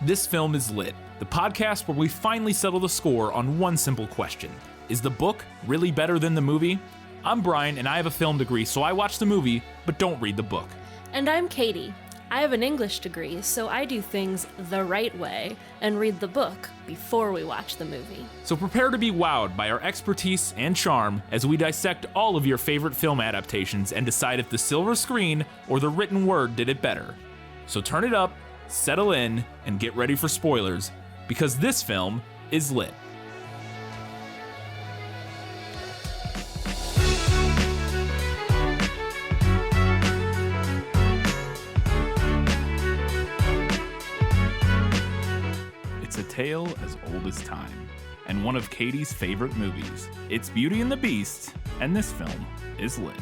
This Film is Lit, the podcast where we finally settle the score on one simple question. Is the book really better than the movie? I'm Brian, and I have a film degree, so I watch the movie, but don't read the book. And I'm Katie. I have an English degree, so I do things the right way and read the book before we watch the movie. So prepare to be wowed by our expertise and charm as we dissect all of your favorite film adaptations and decide if the silver screen or the written word did it better. So turn it up, settle in, and get ready for spoilers, because this film is lit. It's a tale as old as time, and one of Katie's favorite movies. It's Beauty and the Beast, and this film is lit.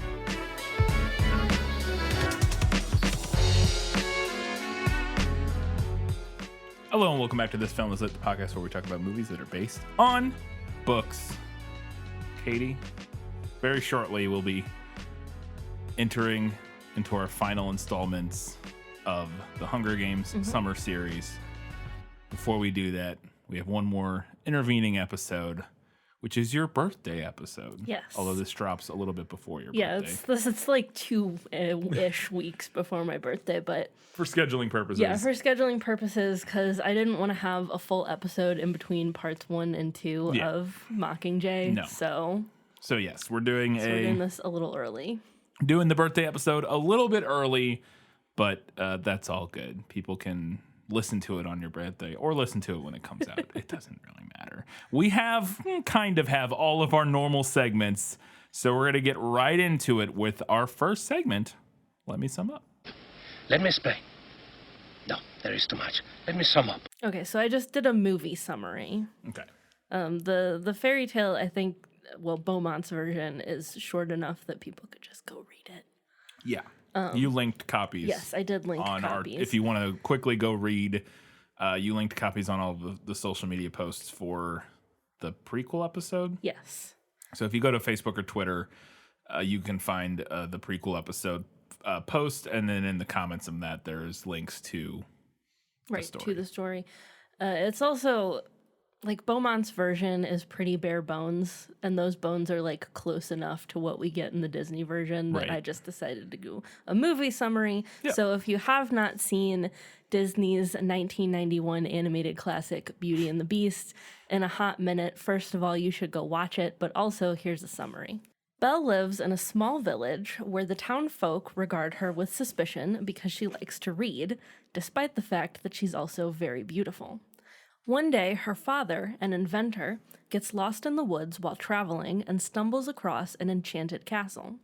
Hello and welcome back to This Film is Lit, the podcast where we talk about movies that are based on books. Katie, very shortly we'll be entering into our final installments of the Hunger Games summer series. Before we do that, we have one more intervening episode, which is your birthday episode. Yes. Although this drops a little bit before your birthday. It's like 2-ish weeks before my birthday, but For scheduling purposes. yeah, for scheduling purposes, because I didn't want to have a full episode in between parts 1 and 2 Yeah. of Mockingjay. No. So yes, we're doing We're doing this a little early. doing the birthday episode a little bit early, but that's all good. People can listen to it on your birthday or listen to it when it comes out. It doesn't really matter. We have all of our normal segments, so we're going to get right into it with our first segment. Let me sum up. Let me explain. No, there is too much. Let me sum up. Okay, so I just did a movie summary. Okay. The fairy tale, I think, Beaumont's version is short enough that people could just go read it. Yeah. You linked copies. Yes, I did link on copies. if you want to quickly go read, you linked copies on all of the social media posts for the prequel episode. Yes. So if you go to Facebook or Twitter, you can find the prequel episode post, and then in the comments of that, there's links to Right, story. to the story. It's also, like, Beaumont's version is pretty bare bones, and those bones are, like, close enough to what we get in the Disney version that Right. I just decided to do a movie summary. Yeah. So if you have not seen Disney's 1991 animated classic Beauty and the Beast in a hot minute, first of all, you should go watch it, but also here's a summary. Belle lives in a small village where the town folk regard her with suspicion because she likes to read, despite the fact that she's also very beautiful. One day, her father, an inventor, gets lost in the woods while traveling and stumbles across an enchanted castle.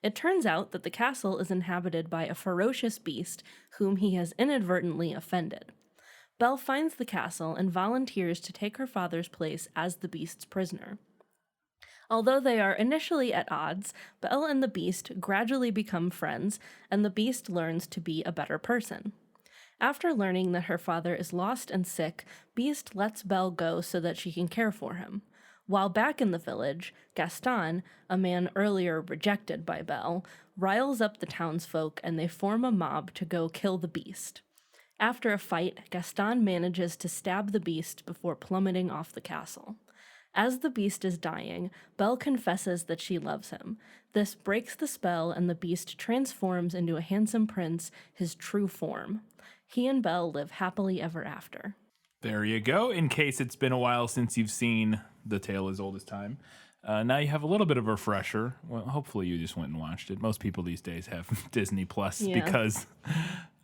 It turns out that the castle is inhabited by a ferocious beast whom he has inadvertently offended. Belle finds the castle and volunteers to take her father's place as the beast's prisoner. Although they are initially at odds, Belle and the beast gradually become friends, and the beast learns to be a better person. After learning that her father is lost and sick, Beast lets Belle go so that she can care for him. While back in the village, Gaston, a man earlier rejected by Belle, riles up the townsfolk and they form a mob to go kill the beast. After a fight, Gaston manages to stab the beast before plummeting off the castle. As the beast is dying, Belle confesses that she loves him. This breaks the spell and the beast transforms into a handsome prince, his true form. He and Belle live happily ever after. There you go. In case it's been a while since you've seen The Tale as Old as Time, now you have a little bit of a refresher. Well, hopefully you just went and watched it. Most people these days have Disney Plus because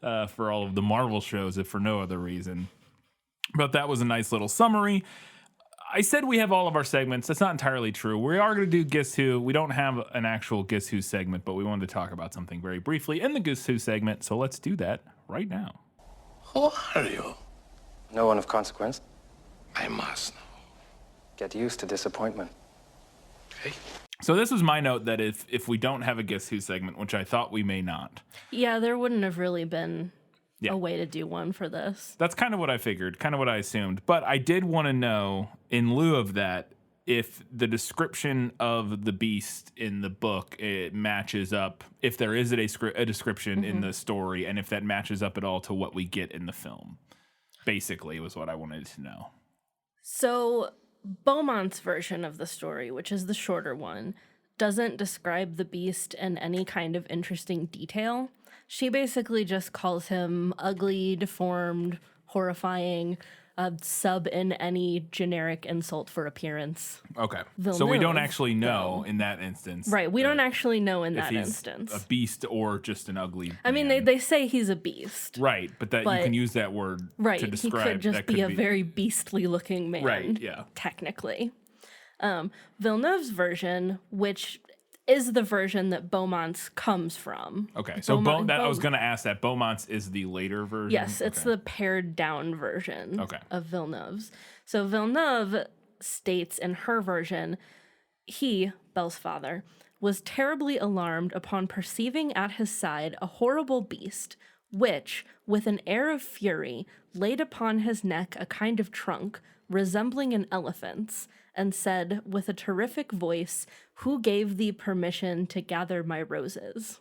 for all of the Marvel shows, if for no other reason. But that was a nice little summary. I said we have all of our segments. That's not entirely true. We are going to do Guess Who. We don't have an actual Guess Who segment, but we wanted to talk about something very briefly in the Guess Who segment. So let's do that right now. Who are you? No one of consequence. I must know. Get used to disappointment. Okay? So this was my note that if we don't have a Guess Who segment, which I thought we may not. Yeah, there wouldn't have really been Yeah. a way to do one for this. That's kind of what I figured, kind of what I assumed. But I did want to know, in lieu of that, if the description of the beast in the book it matches up, if there is a description in the story, and if that matches up at all to what we get in the film. basically, was what I wanted to know. So Beaumont's version of the story, which is the shorter one, doesn't describe the beast in any kind of interesting detail. She basically just calls him ugly, deformed, horrifying, sub in any generic insult for appearance. Okay. So we don't Villeneuve, actually know in that instance. Right, we don't actually know in if that he's instance. a beast or just an ugly I mean, man. they say he's a beast. Right, but that you but- can use that word Right, to he describe. could just that be a very beastly looking man. Right, yeah. Technically. Villeneuve's version, which is the version that Beaumont's comes from. Okay, so I was going to ask that. Beaumont's is the later version? Yes, it's Okay. the pared down version Okay. of Villeneuve's. So Villeneuve states in her version, he, Belle's father, was terribly alarmed upon perceiving at his side a horrible beast, which, with an air of fury, laid upon his neck a kind of trunk, resembling an elephant's, and said with a terrific voice, "Who gave thee permission to gather my roses?"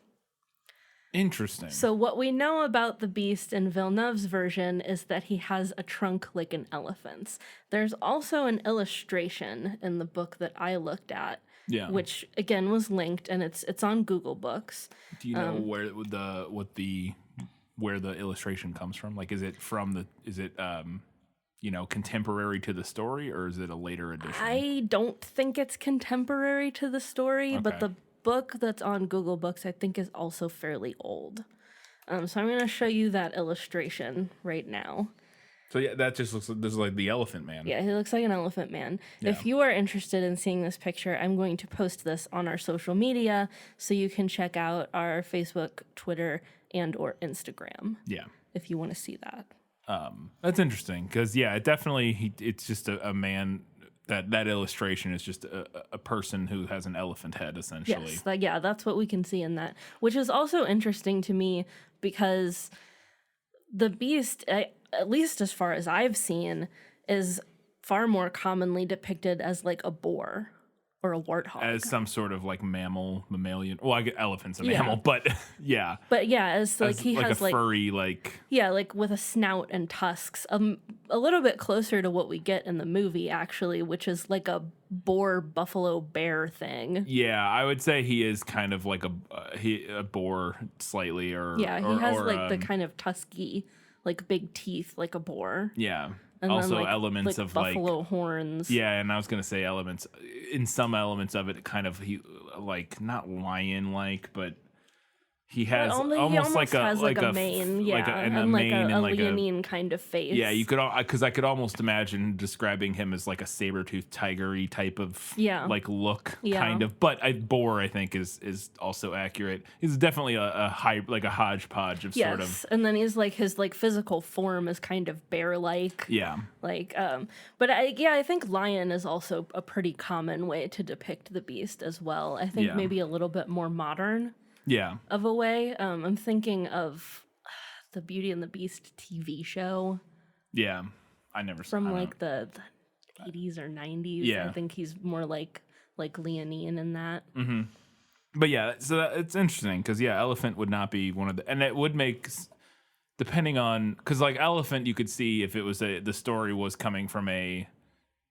Interesting. So what we know about the beast in Villeneuve's version is that he has a trunk like an elephant's. There's also an illustration in the book that I looked at, Yeah. which again was linked, and it's on Google Books. Do you know where the illustration comes from? Like, is it contemporary to the story, or is it a later edition? I don't think it's contemporary to the story, but Okay. the book that's on Google Books I think is also fairly old. So I'm going to show you that illustration right now. So yeah, that just looks like this is like the Elephant Man. Yeah, he looks like an elephant man. If you are interested in seeing this picture, I'm going to post this on our social media so you can check out our Facebook, Twitter, and or Instagram Yeah. if you want to see that. That's interesting because it definitely it's just a man. That illustration is just a person who has an elephant head, essentially. Yes, that's what we can see in that, which is also interesting to me because the beast, at least as far as I've seen, is far more commonly depicted as like a boar or a warthog. As some sort of like mammalian. Well, I get elephant's a Yeah. mammal, but yeah. But yeah, as like As he has a like furry like. yeah, like with a snout and tusks, a little bit closer to what we get in the movie actually, which is like a boar buffalo bear thing. Yeah, I would say he is kind of like a boar slightly, or Yeah, he or, has or, like the kind of tusky, like big teeth, like a boar. yeah. And Also then, like, elements like of buffalo horns. Yeah, and I was gonna say elements in some elements of it, kind of he like not lion like, but he has He almost like a has like a mane, yeah, and and like mane a and like leonine kind of face. yeah, you could because I could almost imagine describing him as like a saber-toothed tiger-y type of like look, Yeah. kind of. But boar I think is also accurate. He's definitely a hodgepodge of sort of and then he's like his like physical form is kind of bear-like. yeah. Like, but I think lion is also a pretty common way to depict the beast as well. I think Yeah. maybe a little bit more modern Yeah. of a way. I'm thinking of the Beauty and the Beast TV show Yeah. I never from I don't- like the 80s or 90s. Yeah. I think he's more like leonine in that. But yeah, so it's interesting because elephant would not be one of the, and it would make depending on because like elephant, you could see if it was the story was coming from an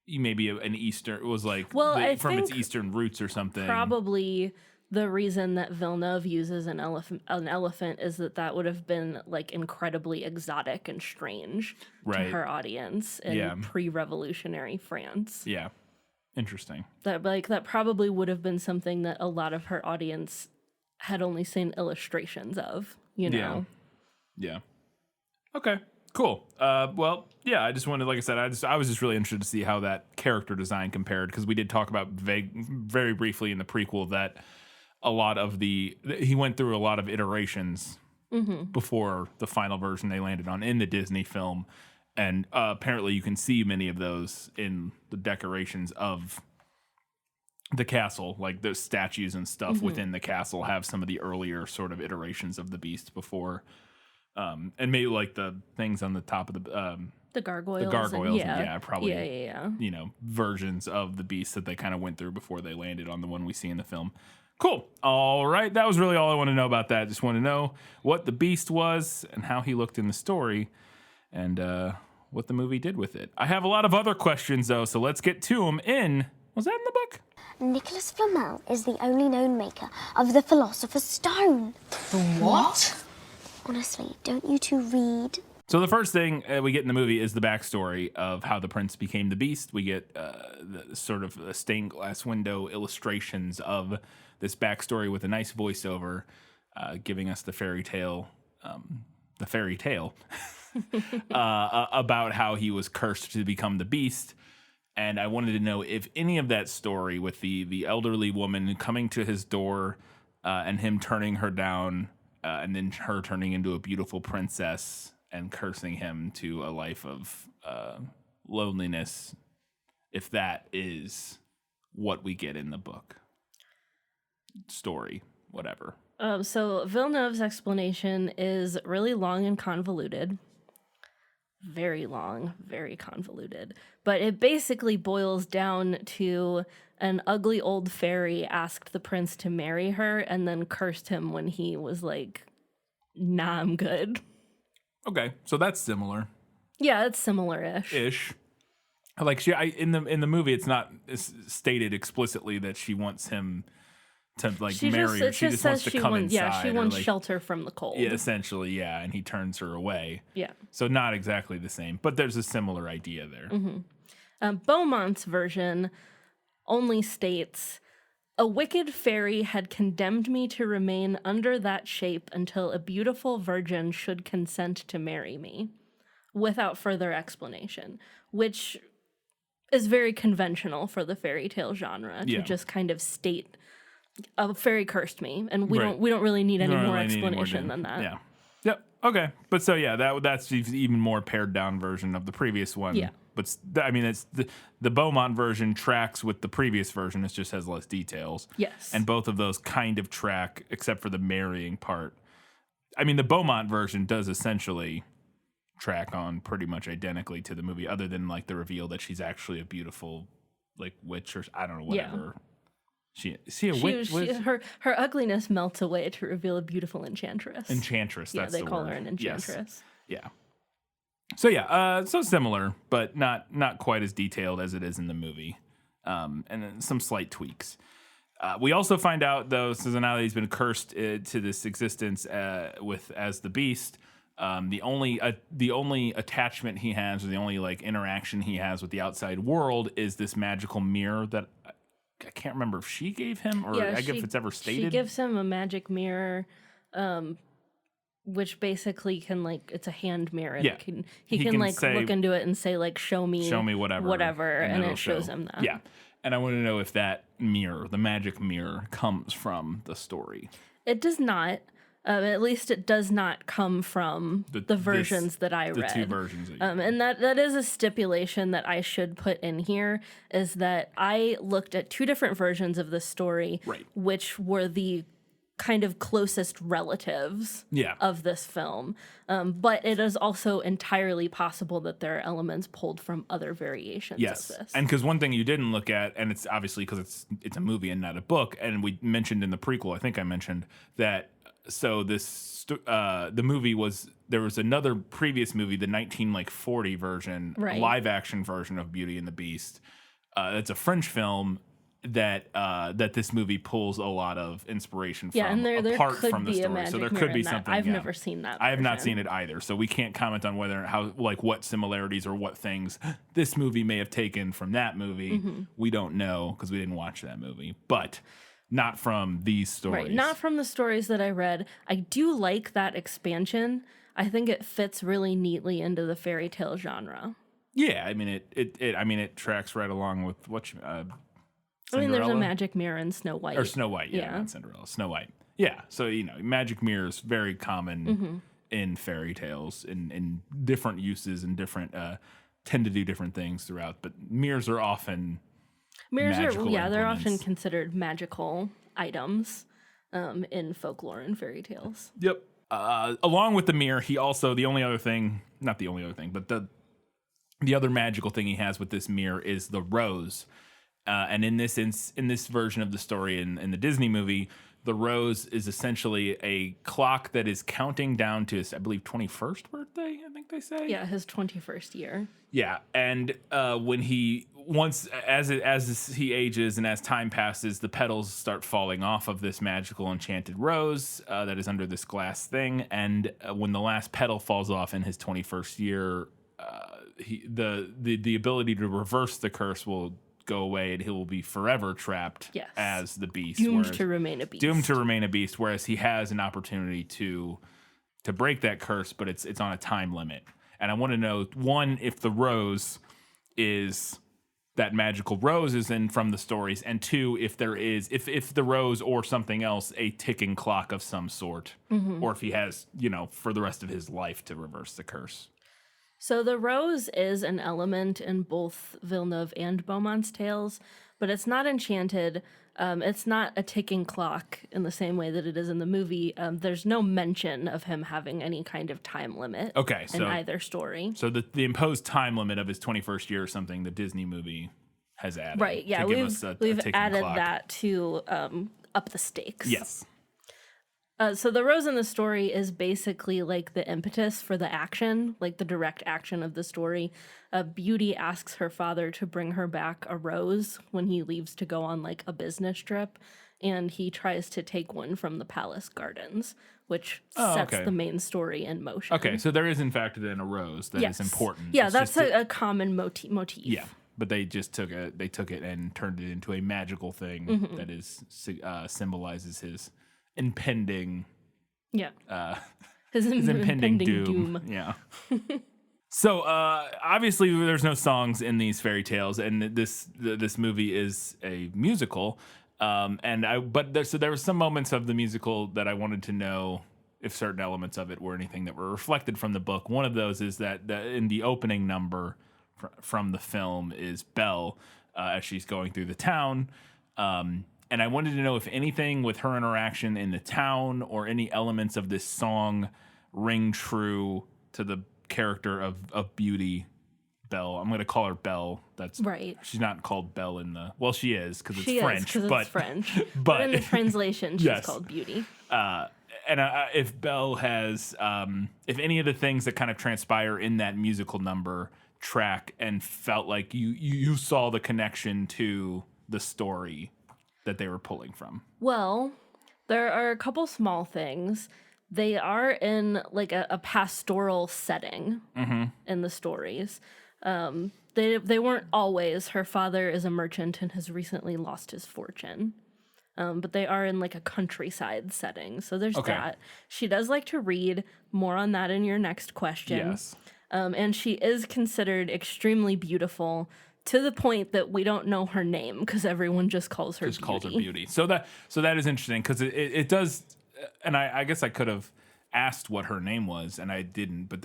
Eastern, it was like I from its think Eastern roots or something. Probably the reason that Villeneuve uses an elephant is that would have been like incredibly exotic and strange Right. to her audience in Yeah. pre-revolutionary France. Yeah, interesting. That probably would have been something that a lot of her audience had only seen illustrations of, you know. Yeah. Okay. Cool. Well, yeah. I just wanted, like I said, I was just really interested to see how that character design compared because we did talk about very briefly in the prequel that a lot of he went through a lot of iterations before the final version they landed on in the Disney film, and apparently you can see many of those in the decorations of the castle, like the statues and stuff within the castle have some of the earlier sort of iterations of the beast before. And maybe like the things on the top of The gargoyles. probably Yeah. Versions of the beast that they kind of went through before they landed on the one we see in the film. Cool. All right, that was really all I want to know about that. Just want to know what the beast was and how he looked in the story, and what the movie did with it. I have a lot of other questions, though, so let's get to them was that in the book? Nicholas Flamel is the only known maker of the Philosopher's Stone. The what? Honestly, don't you two read? So the first thing we get in the movie is the backstory of how the prince became the beast. We get the sort of stained glass window illustrations of this backstory with a nice voiceover giving us the fairy tale about how he was cursed to become the beast. And I wanted to know if any of that story with the elderly woman coming to his door and him turning her down and then her turning into a beautiful princess and cursing him to a life of loneliness, if that is what we get in the book. Story, whatever. So Villeneuve's explanation is really long and convoluted. Very long, very convoluted. But it basically boils down to an ugly old fairy asked the prince to marry her and then cursed him when he was like, nah, I'm good. Okay, so that's similar. Yeah, it's similar-ish. Like in the movie, it's not stated explicitly that she wants him to marry her. She just wants to come inside. Yeah, she wants shelter from the cold. Yeah, essentially, yeah, and he turns her away. Yeah. So not exactly the same, but there's a similar idea there. Mm-hmm. Beaumont's version only states, a wicked fairy had condemned me to remain under that shape until a beautiful virgin should consent to marry me, without further explanation, which is very conventional for the fairy tale genre to just kind of state a fairy cursed me, and we don't really need any more explanation than that. Yeah. Yep. Okay. But so that's even more pared down version of the previous one. Yeah. But I mean, it's the Beaumont version tracks with the previous version. It just has less details. Yes. And both of those kind of track, except for the marrying part. I mean, the Beaumont version does essentially track on pretty much identically to the movie, other than like the reveal that she's actually a beautiful like witch or I don't know whatever. Yeah. Her ugliness melts away to reveal a beautiful enchantress. Enchantress, that's the word. Yeah, they call her an enchantress. Yes. Yeah. So so similar, but not quite as detailed as it is in the movie, and then some slight tweaks. We also find out though, so now that he's been cursed to this existence as the beast, the only attachment he has, or the only like interaction he has with the outside world, is this magical mirror that. I can't remember if she gave him or if it's ever stated. She gives him a magic mirror, which basically can it's a hand mirror. Yeah. He can say, look into it and say show me whatever, and it shows him that. Yeah. And I want to know if that mirror, the magic mirror, comes from the story. It does not. At least it does not come from the versions that I read. The two versions. And that is a stipulation that I should put in here, is that I looked at two different versions of the story, which were the kind of closest relatives of this film. But it is also entirely possible that there are elements pulled from other variations of this. And because one thing you didn't look at, and it's obviously because it's a movie and not a book, and we mentioned in the prequel, I think I mentioned that. So the movie there was another previous movie, the 1940 version, live action version of Beauty and the Beast. It's a French film that this movie pulls a lot of inspiration from, and there apart could from the be story. So there could be something. I've never seen that. I have not seen it either, so we can't comment on what similarities or what things this movie may have taken from that movie. Mm-hmm. We don't know because we didn't watch that movie, but. Not from these stories. Right, not from the stories that I read. I do like that expansion. I think it fits really neatly into the fairy tale genre. Yeah, I mean it tracks right along with Cinderella. There's a magic mirror in Snow White. Or Snow White, not Cinderella. Snow White. Yeah, so magic mirrors very common in fairy tales in different uses and different tend to do different things throughout, but mirrors are often they're often considered magical items in folklore and fairy tales. Yep. Along with the mirror, he also the other magical thing he has with this mirror is the rose. And in this version of the story in the Disney movie, the rose is essentially a clock that is counting down to his, I believe, 21st birthday. I think think they say. Yeah, his 21st year. Yeah, and when he as he ages and as time passes, the petals start falling off of this magical enchanted rose that is under this glass thing. And when the last petal falls off in his 21st year, the ability to reverse the curse will go away, and he will be forever trapped as the beast, doomed to remain a beast. Doomed to remain a beast. Whereas he has an opportunity to break that curse, but it's on a time limit. And I want to know, one, if the rose is that magical rose is in from the stories, and two, if there is, if the rose or something else, a ticking clock of some sort, or if he has, for the rest of his life to reverse the curse. So the rose is an element in both Villeneuve and Beaumont's tales, but it's not enchanted. It's not a ticking clock in the same way that it is in the movie. There's no mention of him having any kind of time limit in either story. So the imposed time limit of his 21st year or something, the Disney movie has added. Right, yeah, we've added that to up the stakes. Yes. So the rose in the story is basically like the impetus for the action, like the direct action of the story. Beauty asks her father to bring her back a rose when he leaves to go on like a business trip, and he tries to take one from the palace gardens, which sets the main story in motion. Okay, so there is in fact then a rose that is important. Yeah, that's a common motif. Yeah, but they just took it and turned it into a magical thing that is symbolizes his impending his impending doom. Yeah. So obviously there's no songs in these fairy tales, and this movie is a musical. So there were some moments of the musical that I wanted to know if certain elements of it were anything that were reflected from the book. One of those is that in the opening number from the film is Belle as she's going through the town. And I wanted to know if anything with her interaction in the town or any elements of this song ring true to the character of Beauty, Belle. I'm going to call her Belle. That's right. She's not called Belle in the... Well, she is because it's French. It's French. But in the translation, she's called Beauty. And if Belle has... if any of the things that kind of transpire in that musical number track and felt like you saw the connection to the story that they were pulling from. Well, there are a couple small things. They are in like a pastoral setting in the stories. They weren't always. Her father is a merchant and has recently lost his fortune. But they are in like a countryside setting. So there's that. She does like to read. More on that in your next question. Yes. And she is considered extremely beautiful, to the point that we don't know her name because everyone just calls her Beauty. Calls her Beauty. So that is interesting because it does, and I guess I could have asked what her name was and I didn't, but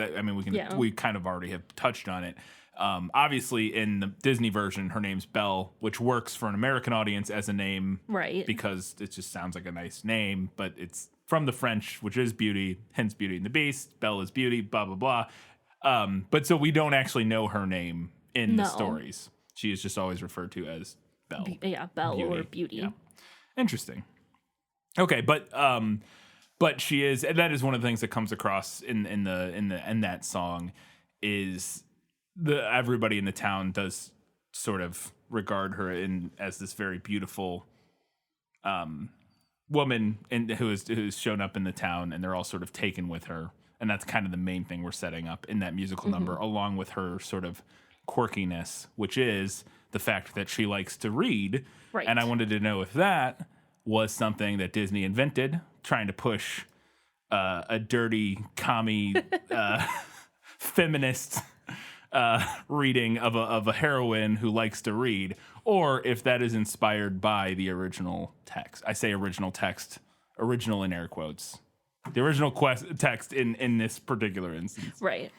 we kind of already have touched on it. Obviously, in the Disney version, her name's Belle, which works for an American audience as a name, right? Because it just sounds like a nice name, but it's from the French, which is beauty, hence Beauty and the Beast. Belle is beauty, blah blah blah. But so we don't actually know her name in the stories. She is just always referred to as Belle. Belle Beauty. Or Beauty. Yeah. Interesting. Okay, but she is, and that is one of the things that comes across in that song is everybody in the town does sort of regard her as this very beautiful woman who's shown up in the town, and they're all sort of taken with her, and that's kind of the main thing we're setting up in that musical number, along with her sort of quirkiness, which is the fact that she likes to read. Right. And I wanted to know if that was something that Disney invented, trying to push a dirty, commie, feminist reading of a heroine who likes to read, or if that is inspired by the original text. I say original text, original in air quotes. The original text in this particular instance. Right.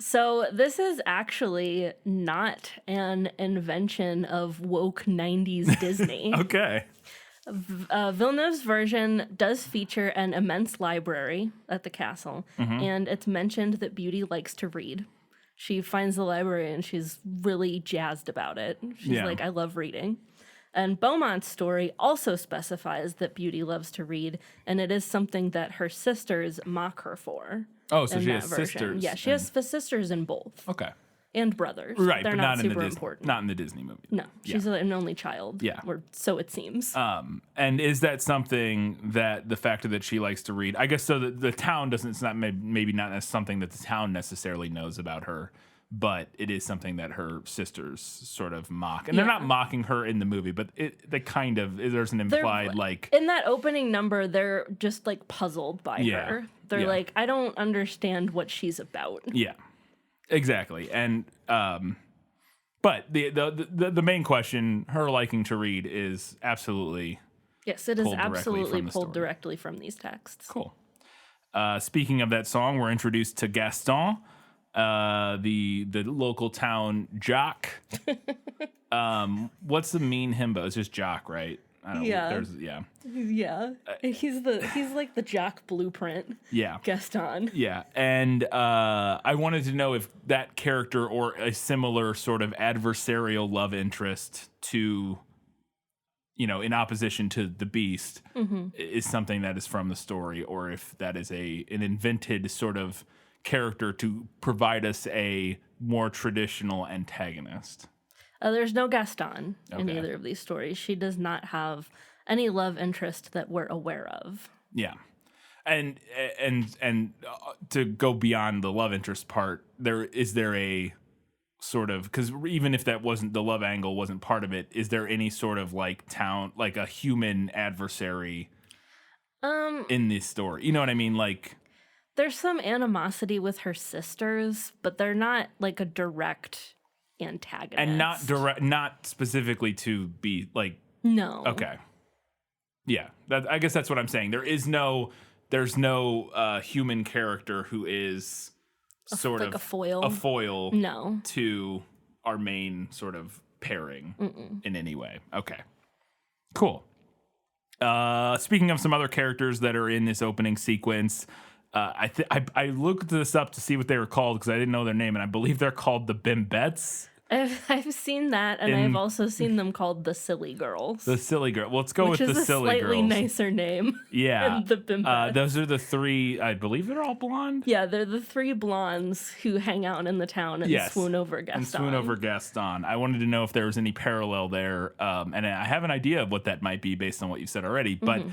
So this is actually not an invention of woke 90s Disney. Okay. Villeneuve's version does feature an immense library at the castle, and it's mentioned that Beauty likes to read. She finds the library and she's really jazzed about it. She's like, I love reading. And Beaumont's story also specifies that Beauty loves to read, and it is something that her sisters mock her for. Oh, so in she that has version. sisters. Yeah, she has sisters in both. Okay. And brothers. Right, They're but not not in super the Disney, important. not in the Disney movie. No, she's an only child. Yeah. Or so it seems. And is that something that the factor that she likes to read? I guess so. The town doesn't. It's not maybe not as something that the town necessarily knows about her, but it is something that her sisters sort of mock. And they're not mocking her in the movie, but they kind of. There's an implied in that opening number, they're just like puzzled by her. They're like, I don't understand what she's about. Yeah, exactly. And but the main question, her liking to read, is absolutely yes, it is absolutely pulled story. directly from these texts. Cool. Speaking of that song, we're introduced to Gaston, the local town jock. What's the mean himbo? It's just jock, right? I don't know. Yeah. He's like the jock blueprint. Yeah. Gaston. Yeah. And I wanted to know if that character or a similar sort of adversarial love interest to, in opposition to the Beast is something that is from the story, or if that is an invented sort of character to provide us a more traditional antagonist. There's no Gaston in either of these stories. She does not have any love interest that we're aware of. Yeah. And to go beyond the love interest part, is there a sort of, because even if that wasn't the love angle wasn't part of it, is there any sort of like a human adversary in this story? You know what I mean? Like, there's some animosity with her sisters, but they're not like a direct antagonist, and not specifically to be like. No. Okay. Yeah, I guess that's what I'm saying. There's no human character who is sort like of a foil. A foil. No. To our main sort of pairing in any way. Okay. Cool. Speaking of some other characters that are in this opening sequence. I looked this up to see what they were called because I didn't know their name, and I believe they're called the Bimbettes. I've seen that, and I've also seen them called the Silly Girls. The Silly Girl. Well, let's go with the Silly Girls. Which is a slightly nicer name. Yeah. Than the Bimbettes. Those are the three, I believe they're all blonde? Yeah, they're the three blondes who hang out in the town and swoon over Gaston. I wanted to know if there was any parallel there, and I have an idea of what that might be based on what you said already, but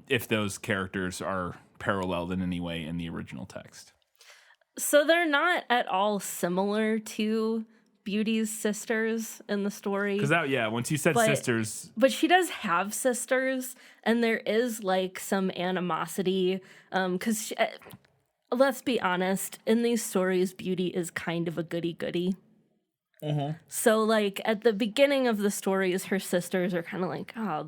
if those characters are paralleled in any way in the original text. So they're not at all similar to Beauty's sisters in the story. Because once you said sisters. But she does have sisters, and there is like some animosity. Because let's be honest, in these stories, Beauty is kind of a goody-goody. So like at the beginning of the stories, her sisters are kind of like, oh,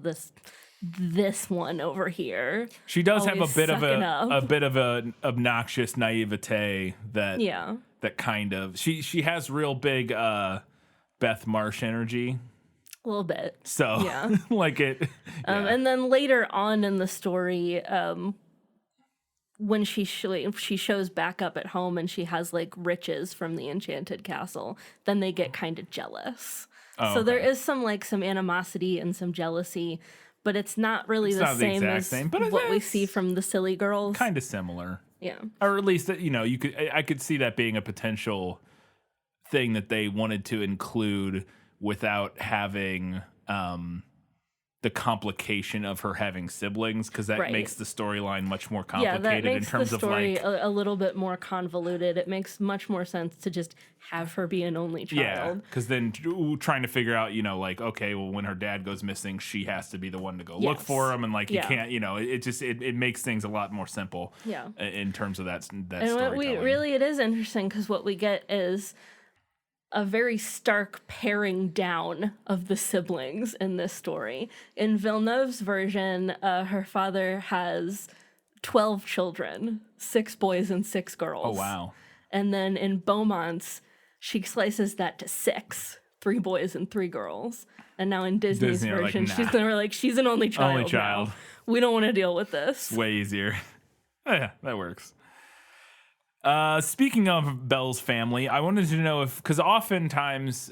this one over here. She does have a bit of an obnoxious naivete that kind of she has real big Beth Marsh energy. A little bit. So like it. Yeah. And then later on in the story, when she shows back up at home and she has like riches from the Enchanted Castle, then they get kind of jealous. So there is some animosity and some jealousy. But it's not really the same as what we see from the Silly Girls. Kind of similar. Yeah. Or at least, I could see that being a potential thing that they wanted to include without having the complication of her having siblings, because that makes the storyline much more complicated in terms of like a little bit more convoluted. It makes much more sense to just have her be an only child. Yeah, because then trying to figure out, okay, well, when her dad goes missing, she has to be the one to go look for him, and like you can't, it makes things a lot more simple. Yeah. In terms of that and storytelling. It is interesting because what we get is a very stark paring down of the siblings in this story. In Villeneuve's version, her father has 12 children, 6 boys and 6 girls. Oh, wow. And then in Beaumont's, she slices that to 6, 3 boys and 3 girls. And now in Disney's version, she's an only child. Only child. Now. We don't want to deal with this. Way easier. Oh, yeah, that works. Speaking of Belle's family, I wanted to know because oftentimes,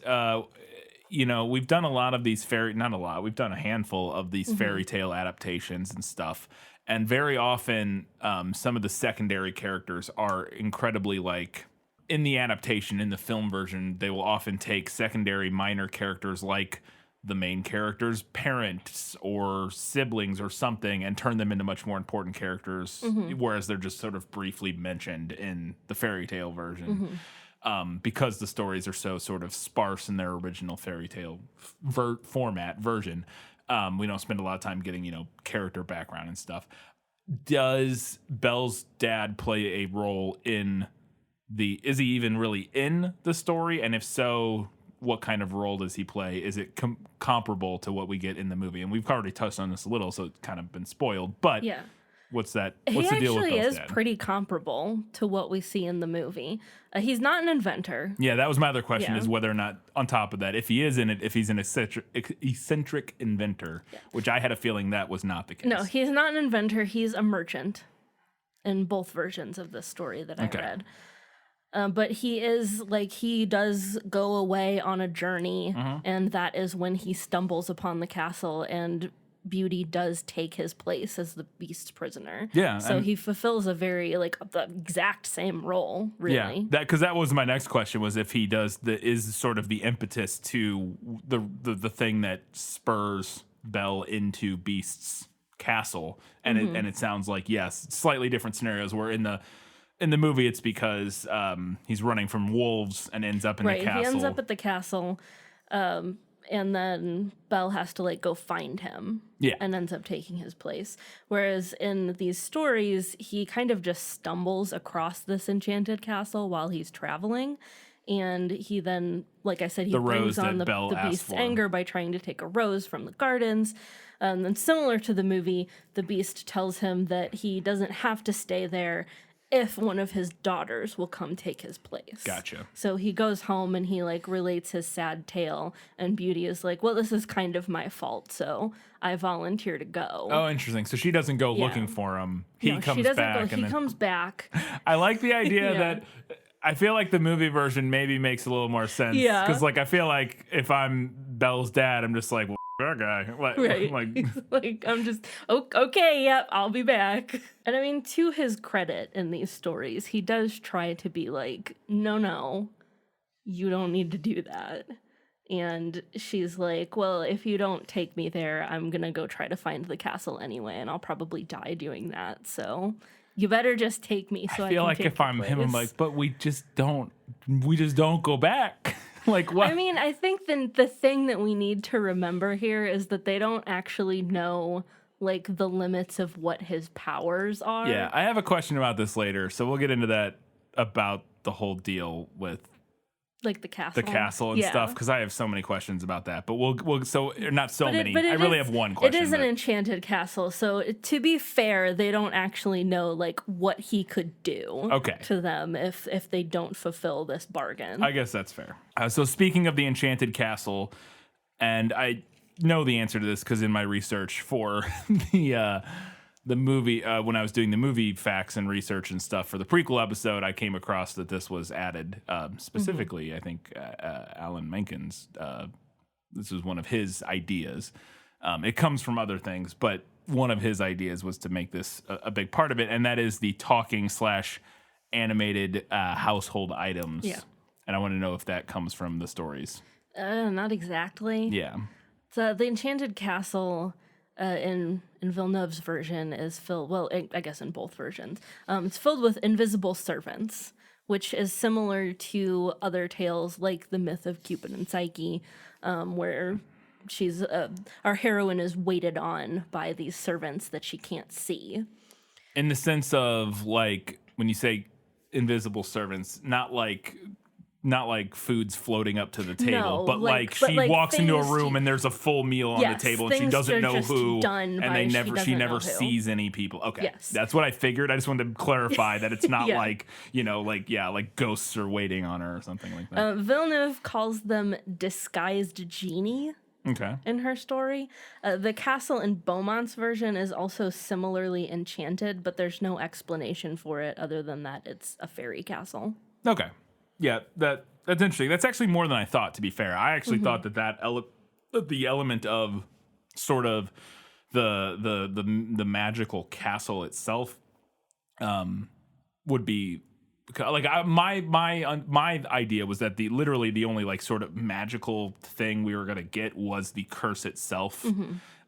we've done a lot of these not a lot, we've done a handful of these fairy tale adaptations and stuff. And very often, some of the secondary characters are incredibly like in the adaptation, in the film version, they will often take secondary minor characters like the main character's parents or siblings or something and turn them into much more important characters, whereas they're just sort of briefly mentioned in the fairy tale version. Because the stories are so sort of sparse in their original fairy tale format version. We don't spend a lot of time getting, character background and stuff. Does Belle's dad play a role in is he even really in the story? And if so, what kind of role does he play? Is it comparable to what we get in the movie? And we've already touched on this a little, so it's kind of been spoiled. But yeah. What's the deal with He actually Belle's is dad? pretty comparable to what we see in the movie. He's not an inventor. Yeah, that was my other question, Yeah. is whether or not, on top of that, if he is in it, if he's an eccentric inventor, which I had a feeling that was not the case. No, he's not an inventor. He's a merchant in both versions of this story that I Okay. read. But he does go away on a journey, and that is when he stumbles upon the castle, and Beauty does take his place as the Beast's prisoner. Yeah, So and- he fulfills a very, the exact same role, really. Yeah, because that was my next question, was if he is sort of the impetus to the thing that spurs Belle into Beast's castle, and it sounds like, yes, slightly different scenarios where in the movie it's because he's running from wolves and ends up in the castle. Right, he ends up at the castle, and then Belle has to go find him. Yeah. And ends up taking his place. Whereas in these stories, he kind of just stumbles across this enchanted castle while he's traveling. And he then, like I said, he The rose brings on that the Belle asked Beast's for. anger by trying to take a rose from the gardens. And similar to the movie, the Beast tells him that he doesn't have to stay there if one of his daughters will come take his place. Gotcha. So he goes home and he relates his sad tale, and Beauty is like, well, this is kind of my fault, so I volunteer to go. Oh, interesting. So she doesn't go Yeah. looking for him. He No, comes she doesn't back. go. And He then, comes back. I like the idea Yeah. that I feel like the movie version maybe makes a little more sense. Yeah. Because I feel like if I'm Belle's dad, I'm just like, well, that guy. Right. He's I'm just, okay, yep, I'll be back. And I mean, to his credit in these stories, he does try to be like, no, you don't need to do that. And she's like, well, if you don't take me there, I'm going to go try to find the castle anyway, and I'll probably die doing that. So you better just take me so I feel can like take if your I'm him, I'm place. like, but we just don't go back. Like, what? I mean, I think the thing that we need to remember here is that they don't actually know the limits of what his powers are. Yeah, I have a question about this later, so we'll get into that about the whole deal with The castle. the castle and Yeah. stuff, because I have so many questions about that. But we'll so not so many. But I it really is- have one question. It is an but- enchanted castle, so to be fair, they don't actually know what he could do Okay. to them if they don't fulfill this bargain. I guess that's fair. So speaking of the enchanted castle, and I know the answer to this because in my research for the movie, when I was doing the movie facts and research and stuff for the prequel episode, I came across that this was added specifically. I think Alan Menken's. This was one of his ideas. It comes from other things, but one of his ideas was to make this a big part of it, and that is the talking / animated household items. Yeah. And I want to know if that comes from the stories. Not exactly. Yeah. So the enchanted castle in Villeneuve's version is filled, well, I guess in both versions, it's filled with invisible servants, which is similar to other tales like the myth of Cupid and Psyche, where she's our heroine is waited on by these servants that she can't see. In the sense of when you say invisible servants, not like food's floating up to the table, No, but she walks into a things room and there's a full meal on Yes, the table and she things doesn't are know just who, done and by she she doesn't never know who. sees any people. Okay, Yes. that's what I figured. I just wanted to clarify that it's not Yeah. like ghosts are waiting on her or something like that. Villeneuve calls them disguised genie Okay, in her story. The castle in Beaumont's version is also similarly enchanted, but there's no explanation for it other than that it's a fairy castle. okay. Yeah, that's interesting. That's actually more than I thought, to be fair. I actually thought that the element of sort of the magical castle itself would be like my idea was that literally the only like sort of magical thing we were going to get was the curse itself,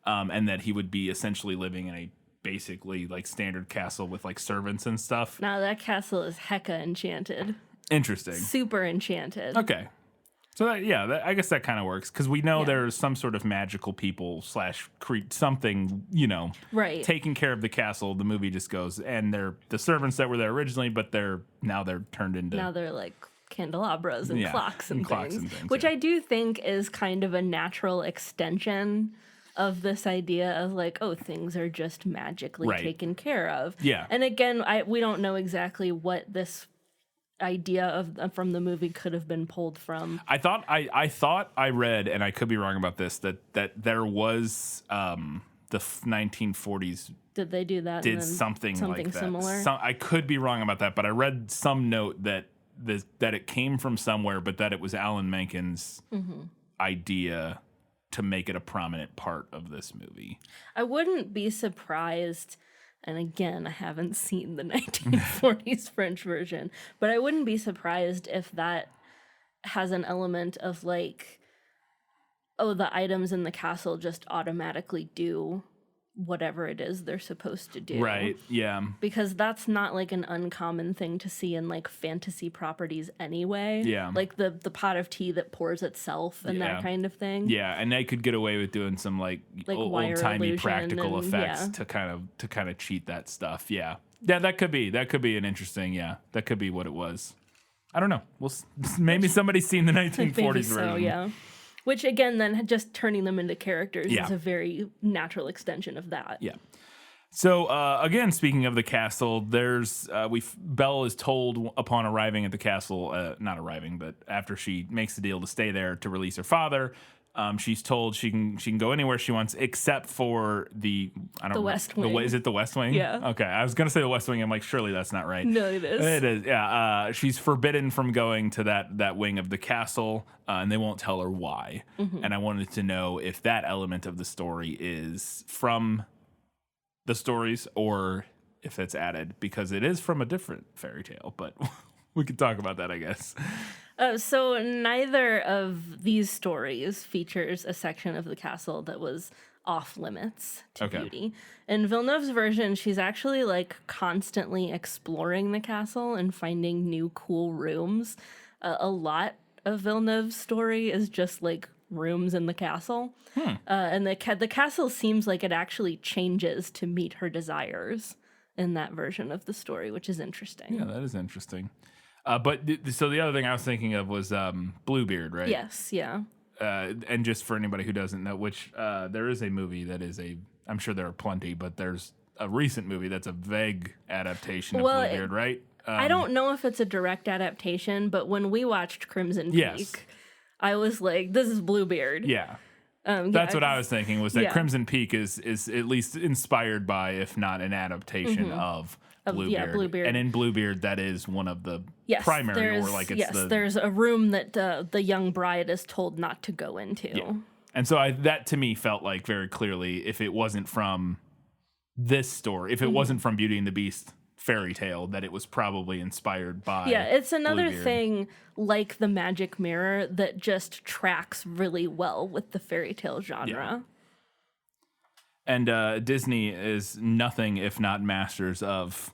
and that he would be essentially living in a basically like standard castle with like servants and stuff. Now that castle is hecka enchanted. Interesting. Super enchanted. Okay. So I guess that kind of works because we know there's some sort of magical people / something, right, taking care of the castle. The movie just goes, and they're the servants that were there originally, but they're turned into like candelabras and clocks and things, which yeah. I do think is kind of a natural extension of this idea of like, oh, things are just magically taken care of. Yeah. And again, we don't know exactly what this idea of from the movie could have been pulled from. I thought I read, and I could be wrong about this, that there was the 1940s did they do that? Did something like that. Similar? I could be wrong about that, but I read some note that it came from somewhere, but that it was Alan Menken's idea to make it a prominent part of this movie. I wouldn't be surprised. And again, I haven't seen the 1940s French version, but I wouldn't be surprised if that has an element of like, oh, the items in the castle just automatically do whatever it is they're supposed to do. Right, yeah. Because that's not like an uncommon thing to see in like fantasy properties anyway. Yeah. Like the pot of tea that pours itself and that kind of thing. Yeah, and they could get away with doing some like old-timey practical effects to kind of cheat that stuff. Yeah. Yeah, that could be an interesting, that could be what it was. I don't know. Maybe somebody's seen the 1940s maybe so, version. Yeah. Which again, then just turning them into characters is a very natural extension of that. Yeah. So again, speaking of the castle, there's Belle is told upon arriving at the castle, not arriving, but after she makes the deal to stay there to release her father, she's told she can go anywhere she wants except for the West Wing. Is it the West Wing? Yeah. Okay, I was gonna say the West Wing. I'm like, surely that's not right. No, it is. It is. Yeah. She's forbidden from going to that wing of the castle, and they won't tell her why. And I wanted to know if that element of the story is from the stories or if it's added, because it is from a different fairy tale. But we could talk about that, I guess. So neither of these stories features a section of the castle that was off limits to beauty. In Villeneuve's version, she's actually like constantly exploring the castle and finding new cool rooms. A lot of Villeneuve's story is just like rooms in the castle. And the castle seems like it actually changes to meet her desires in that version of the story, which is interesting. Yeah, that is interesting. But so the other thing I was thinking of was Bluebeard, right? Yes, yeah. And just for anybody who doesn't know, which there is a movie that is I'm sure there are plenty, but there's a recent movie that's a vague adaptation of Bluebeard, right? I don't know if it's a direct adaptation, but when we watched Crimson Peak, I was like, this is Bluebeard. Yeah. That's what I was thinking, was that Crimson Peak is at least inspired by, if not an adaptation of Bluebeard. Yeah, Bluebeard. And in Bluebeard, that is one of the primary, or like it's there's a room that the young bride is told not to go into. Yeah. And so that to me felt like very clearly, if it wasn't from this story, if it wasn't from Beauty and the Beast fairy tale, that it was probably inspired by it's another Bluebeard. thing like the magic mirror that just tracks really well with the fairy tale genre. And Disney is nothing if not masters of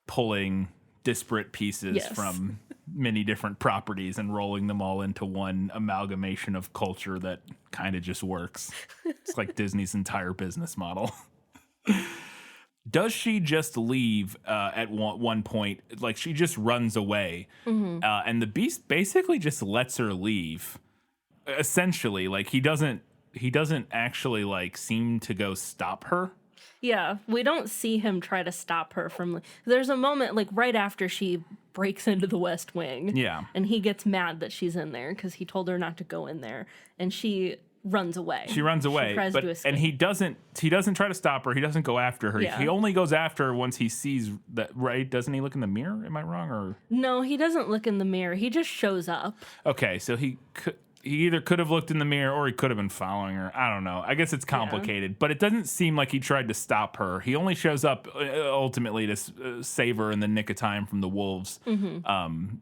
pulling disparate pieces from many different properties and rolling them all into one amalgamation of culture that kind of just works. It's like Disney's entire business model. Does she just leave at one point? Like, she just runs away, and the Beast basically just lets her leave. Essentially, like, he doesn't actually like seem to go stop her. Yeah, we don't see him try to stop her from. There's a moment like right after she breaks into the West Wing. Yeah, and he gets mad that she's in there because he told her not to go in there, and she runs away. She runs away, tries but to escape. and he doesn't try to stop her. He doesn't go after her. Yeah. He only goes after her once he sees that, right? Doesn't he look in the mirror? Am I wrong? Or No, he doesn't look in the mirror. He just shows up. okay, so he either could have looked in the mirror or he could have been following her. I don't know. I guess it's complicated, but it doesn't seem like he tried to stop her. He only shows up ultimately to save her in the nick of time from the wolves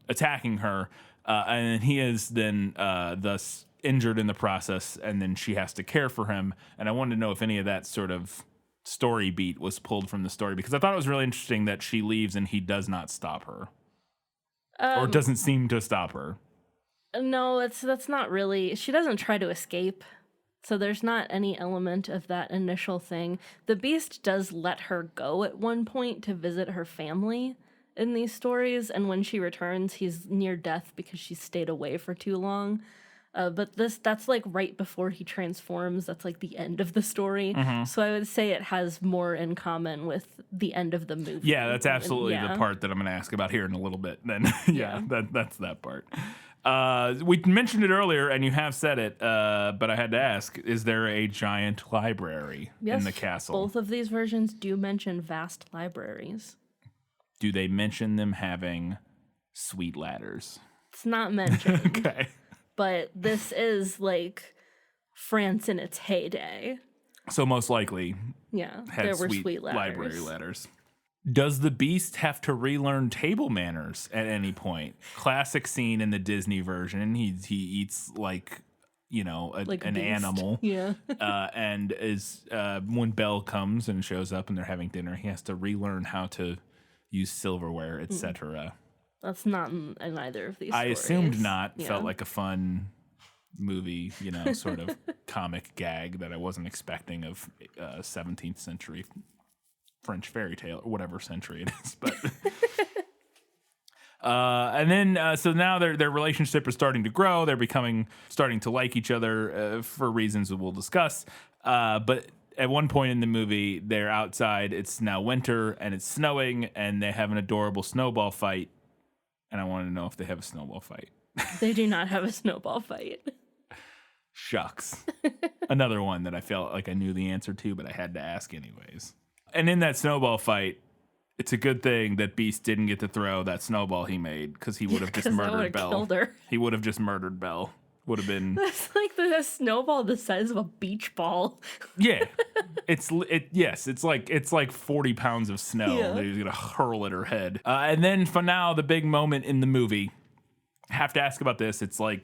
attacking her, and he is then thus injured in the process, and then she has to care for him. And I wanted to know if any of that sort of story beat was pulled from the story, because I thought it was really interesting that she leaves and he does not stop her, or doesn't seem to stop her. No, that's not really. She doesn't try to escape. So there's not any element of that initial thing. The Beast does let her go at one point to visit her family in these stories, and when she returns, he's near death because she stayed away for too long. But that's like right before he transforms. That's like the end of the story. So I would say it has more in common with the end of the movie. Yeah, that's absolutely the part that I'm going to ask about here in a little bit. Then, that's that part. We mentioned it earlier, and you have said it, but I had to ask: is there a giant library in the castle? Both of these versions do mention vast libraries. Do they mention them having sweet ladders? It's not mentioned. Okay. But this is like France in its heyday. So most likely, Yeah, had there were sweet sweet ladders. library ladders. Does the Beast have to relearn table manners at any point? Classic scene in the Disney version. He eats like, you know, Like an beast. animal. Yeah. And is when Belle comes and shows up and they're having dinner, he has to relearn how to use silverware, etc. That's not in either of these I stories. assumed not. Yeah. Felt like a fun movie, you know, sort of comic gag that I wasn't expecting of 17th century French fairy tale, or whatever century it is. But and then so now their relationship is starting to grow. They're starting to like each other for reasons that we'll discuss. But at one point in the movie, they're outside. It's now winter and it's snowing, and they have an adorable snowball fight. And I wanted to know if they have a snowball fight. They do not have a snowball fight. Shucks. Another one that I felt like I knew the answer to, but I had to ask anyways. And in that snowball fight, it's a good thing that Beast didn't get to throw that snowball he made, because he would have just 'Cause that murdered would've Belle. killed her. He would have just murdered Belle. Would have been That's like the snowball the size of a beach ball. yeah. It's 40 pounds of snow Yeah. that he's gonna hurl at her head. And then for now, the big moment in the movie. Have to ask about this. It's like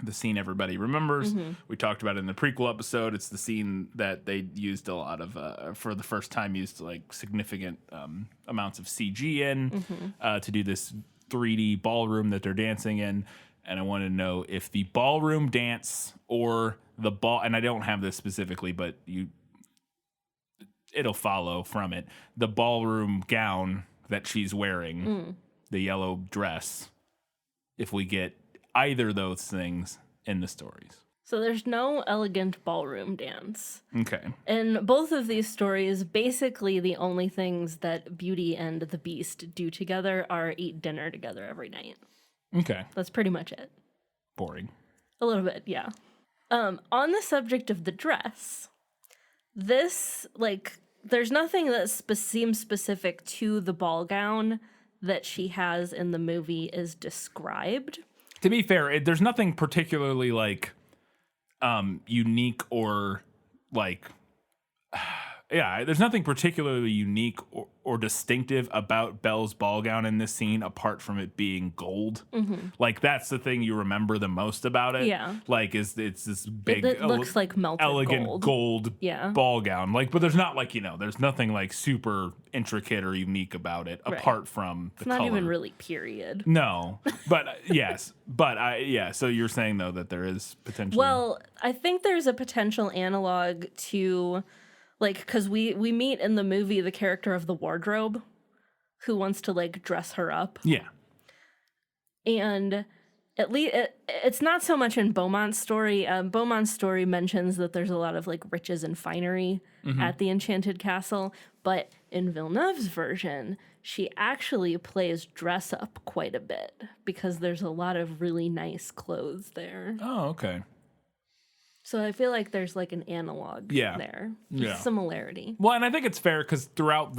the scene everybody remembers. We talked about it in the prequel episode. It's the scene that they used a lot of, for the first time, used like significant amounts of CG in to do this 3D ballroom that they're dancing in. And I want to know if the ballroom dance or the ball, and I don't have this specifically, but it'll follow from it. The ballroom gown that she's wearing, the yellow dress, if we get either of those things in the stories. So there's no elegant ballroom dance. Okay. In both of these stories, basically the only things that Beauty and the Beast do together are eat dinner together every night. Okay. That's pretty much it. Boring. A little bit, yeah. On the subject of the dress, this, like, there's nothing that seems specific to the ball gown that she has in the movie is described. To be fair, there's nothing particularly like unique or like there's nothing particularly unique or distinctive about Belle's ball gown in this scene apart from it being gold. Like that's the thing you remember the most about it. Yeah. Like it's this big It looks like melted elegant gold Yeah. ball gown. Like, but there's not like, there's nothing like super intricate or unique about it apart from the It's not color. even really period. No, but yes, so you're saying though that there is potential. Well, I think there's a potential analog to, like, because we meet in the movie the character of the wardrobe who wants to, like, dress her up. Yeah. And at least it's not so much in Beaumont's story. Beaumont's story mentions that there's a lot of, like, riches and finery at the Enchanted Castle. But in Villeneuve's version, she actually plays dress up quite a bit because there's a lot of really nice clothes there. Oh, okay. So I feel like there's like an analog there. Yeah. Similarity. Well, and I think it's fair because throughout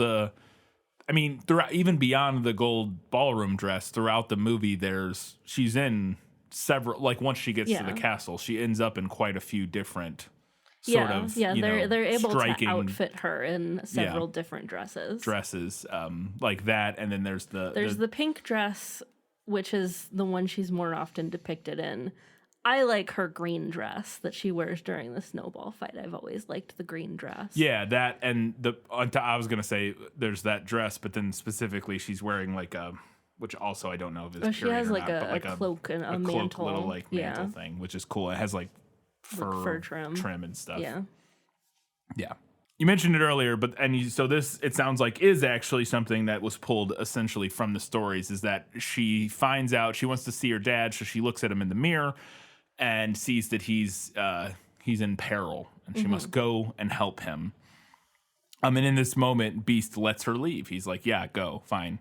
even beyond the gold ballroom dress, throughout the movie, she's in several, like once she gets to the castle, she ends up in quite a few different sort of, they're able striking to outfit her in several different dresses. Like that. And then there's the pink dress, which is the one she's more often depicted in. I like her green dress that she wears during the snowball fight. I've always liked the green dress. Yeah, that and I was gonna say there's that dress, but then specifically she's wearing like which also I don't know if it's she has or like not, a cloak and a mantle, cloak, little like mantle thing, which is cool. It has like fur trim and stuff. Yeah. You mentioned it earlier, but so this, it sounds like, is actually something that was pulled essentially from the stories. Is that she finds out she wants to see her dad, so she looks at him in the mirror and sees that he's in peril, and she must go and help him. And in this moment, Beast lets her leave. He's like, "Yeah, go, fine."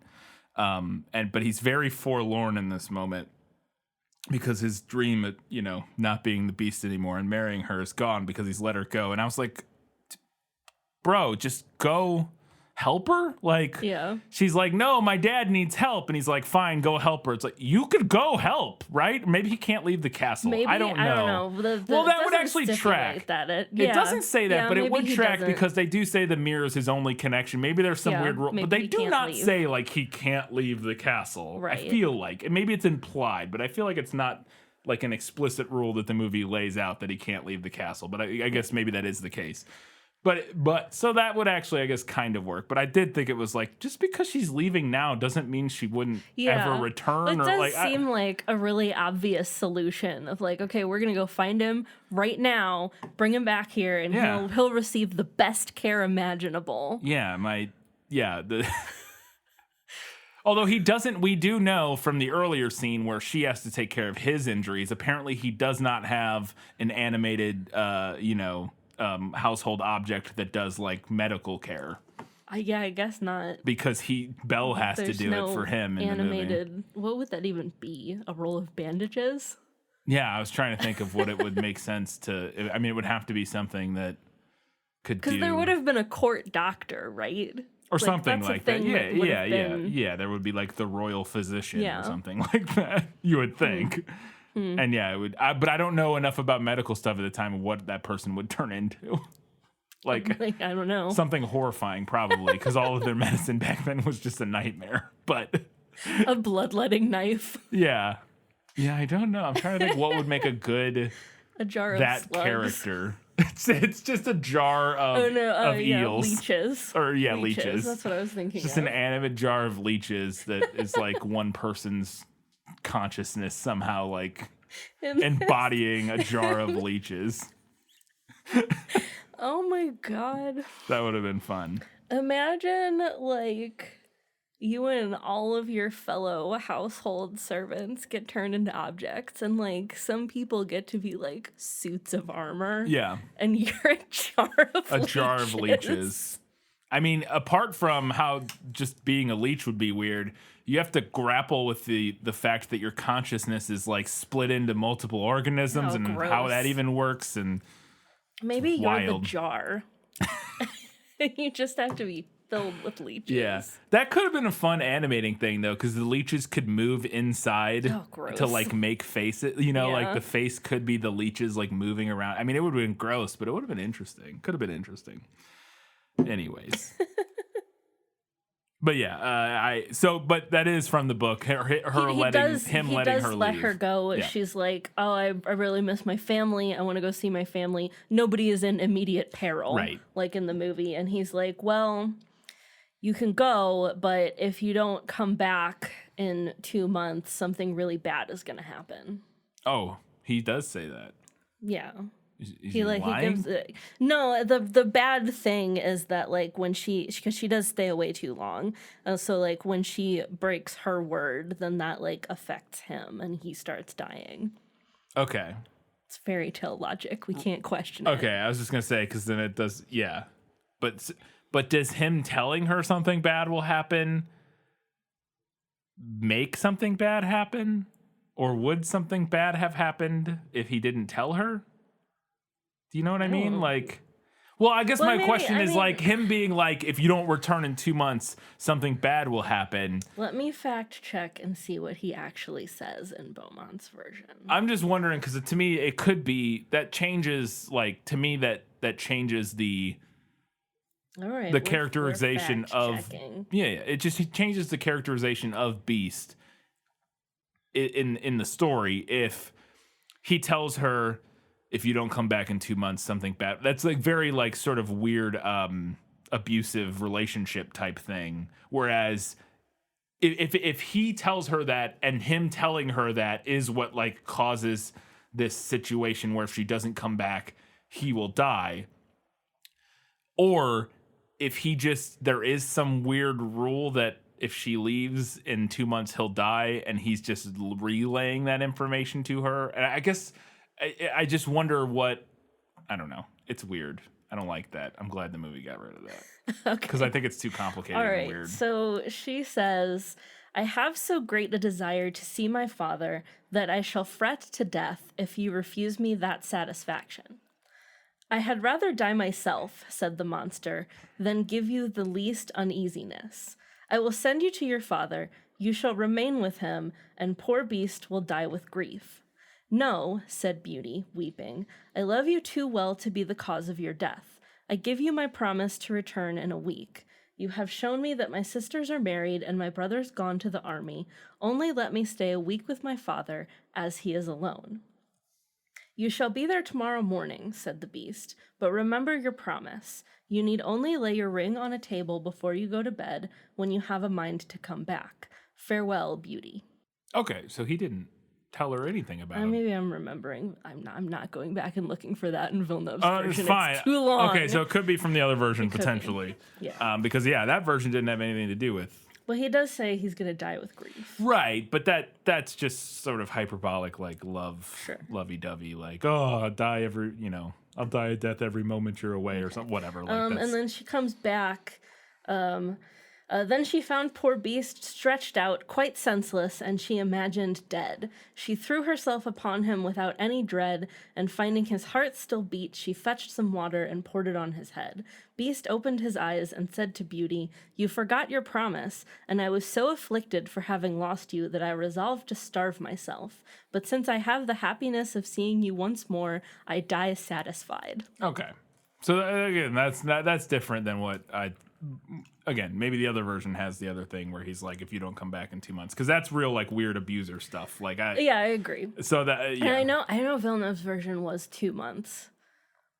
But he's very forlorn in this moment because his dream of not being the Beast anymore and marrying her is gone because he's let her go. And I was like, bro, just go help her? Like, she's like, no, my dad needs help. And he's like, fine, go help her. It's like, you could go help, right? Maybe he can't leave the castle. Maybe, I don't know. Well, that would actually track. It doesn't say that, but it would track because they do say the mirror is his only connection. Maybe there's some weird rule, but they do not say like he can't leave the castle. Right. I feel like, and maybe it's implied, but I feel like it's not like an explicit rule that the movie lays out that he can't leave the castle. But I guess maybe that is the case. But so that would actually, I guess, kind of work. But I did think it was like, just because she's leaving now doesn't mean she wouldn't ever return. It does seem like a really obvious solution of like, okay, we're gonna go find him right now, bring him back here, and he'll receive the best care imaginable. Although he doesn't, we do know from the earlier scene where she has to take care of his injuries. Apparently, he does not have an animated, household object that does like medical care. I guess not. Because Belle has to do it for him in animated, the movie. What would that even be? A roll of bandages? Yeah, I was trying to think of what it would make sense to. I mean, it would have to be something that could do. Because there would have been a court doctor, right? Or something like that. Yeah. There would be like the royal physician or something like that. You would think. And it would. But I don't know enough about medical stuff at the time of what that person would turn into. like I don't know. Something horrifying, probably, because all of their medicine back then was just a nightmare. But a bloodletting knife. Yeah, I don't know. I'm trying to think what would make a good jar of that slugs. Character. It's just a jar of eels. Leeches. Or leeches. That's what I was thinking. Just an animate jar of leeches that is like one person's consciousness somehow like embodying a jar of leeches. Oh my god. That would have been fun. Imagine like you and all of your fellow household servants get turned into objects, and like some people get to be like suits of armor. Yeah. And you're a jar of leeches. I mean, apart from how just being a leech would be weird, you have to grapple with the fact that your consciousness is like split into multiple organisms and gross. How that even works. And maybe you're the jar. You just have to be filled with leeches. Yeah, that could have been a fun animating thing though, because the leeches could move inside to like make faces. Like the face could be the leeches like moving around. I mean, it would have been gross, but it would have been interesting. Could have been interesting. Anyways. But yeah, but that is from the book. Her letting her let leave. her go. Yeah. She's like, oh, I really miss my family. I want to go see my family. Nobody is in immediate peril, right? Like in the movie. And he's like, well, you can go, but if you don't come back in 2 months, something really bad is going to happen. Oh, he does say that. Yeah. He gives no. The bad thing is that like when because she does stay away too long, so like when she breaks her word, then that like affects him and he starts dying. Okay, it's fairy tale logic. We can't question it. Okay, I was just gonna say because then it does. Yeah, but does him telling her something bad will happen make something bad happen, or would something bad have happened if he didn't tell her? Do you know what I mean? Like, well, I guess my question is like him being like, if you don't return in 2 months, something bad will happen. Let me fact check and see what he actually says in Beaumont's version. I'm just wondering because to me it could be that changes like to me that changes the All right, the characterization of checking. it just changes the characterization of Beast in the story if he tells her if you don't come back in 2 months something bad. That's like very like sort of weird abusive relationship type thing, whereas if he tells her that and him telling her that is what like causes this situation where if she doesn't come back he will die, or if he just there is some weird rule that if she leaves in 2 months he'll die and he's just relaying that information to her. And I guess I just wonder what, I don't know. It's weird. I don't like that. I'm glad the movie got rid of that. Okay. Because I think it's too complicated and weird. So she says, I have so great a desire to see my father that I shall fret to death if you refuse me that satisfaction. I had rather die myself, said the monster, than give you the least uneasiness. I will send you to your father, you shall remain with him, and poor Beast will die with grief. No, said Beauty, weeping, I love you too well to be the cause of your death. I give you my promise to return in a week. You have shown me that my sisters are married and my brother's gone to the army. Only let me stay a week with my father, as he is alone. You shall be there tomorrow morning, said the Beast, but remember your promise. You need only lay your ring on a table before you go to bed when you have a mind to come back. Farewell, Beauty. Okay, so he didn't tell her anything about him. Maybe I'm remembering. I'm not going back and looking for that in Villeneuve's It's version. fine. It's too long. Okay, so it could be from the other version potentially. Yeah. Because that version didn't have anything to do with. Well, he does say he's going to die with grief. Right, but that's just sort of hyperbolic, like lovey-dovey, like, oh, I'll die I'll die a death every moment you're away or something, whatever. Like And then she comes back. Then she found poor Beast stretched out, quite senseless, and she imagined dead. She threw herself upon him without any dread, and finding his heart still beat, she fetched some water and poured it on his head. Beast opened his eyes and said to Beauty, You forgot your promise, and I was so afflicted for having lost you that I resolved to starve myself. But since I have the happiness of seeing you once more, I die satisfied. Okay. So again, that's different than what again, maybe the other version has the other thing where he's like, if you don't come back in 2 months, because that's real like weird abuser stuff. Like I agree. So that And I know Villeneuve's version was 2 months,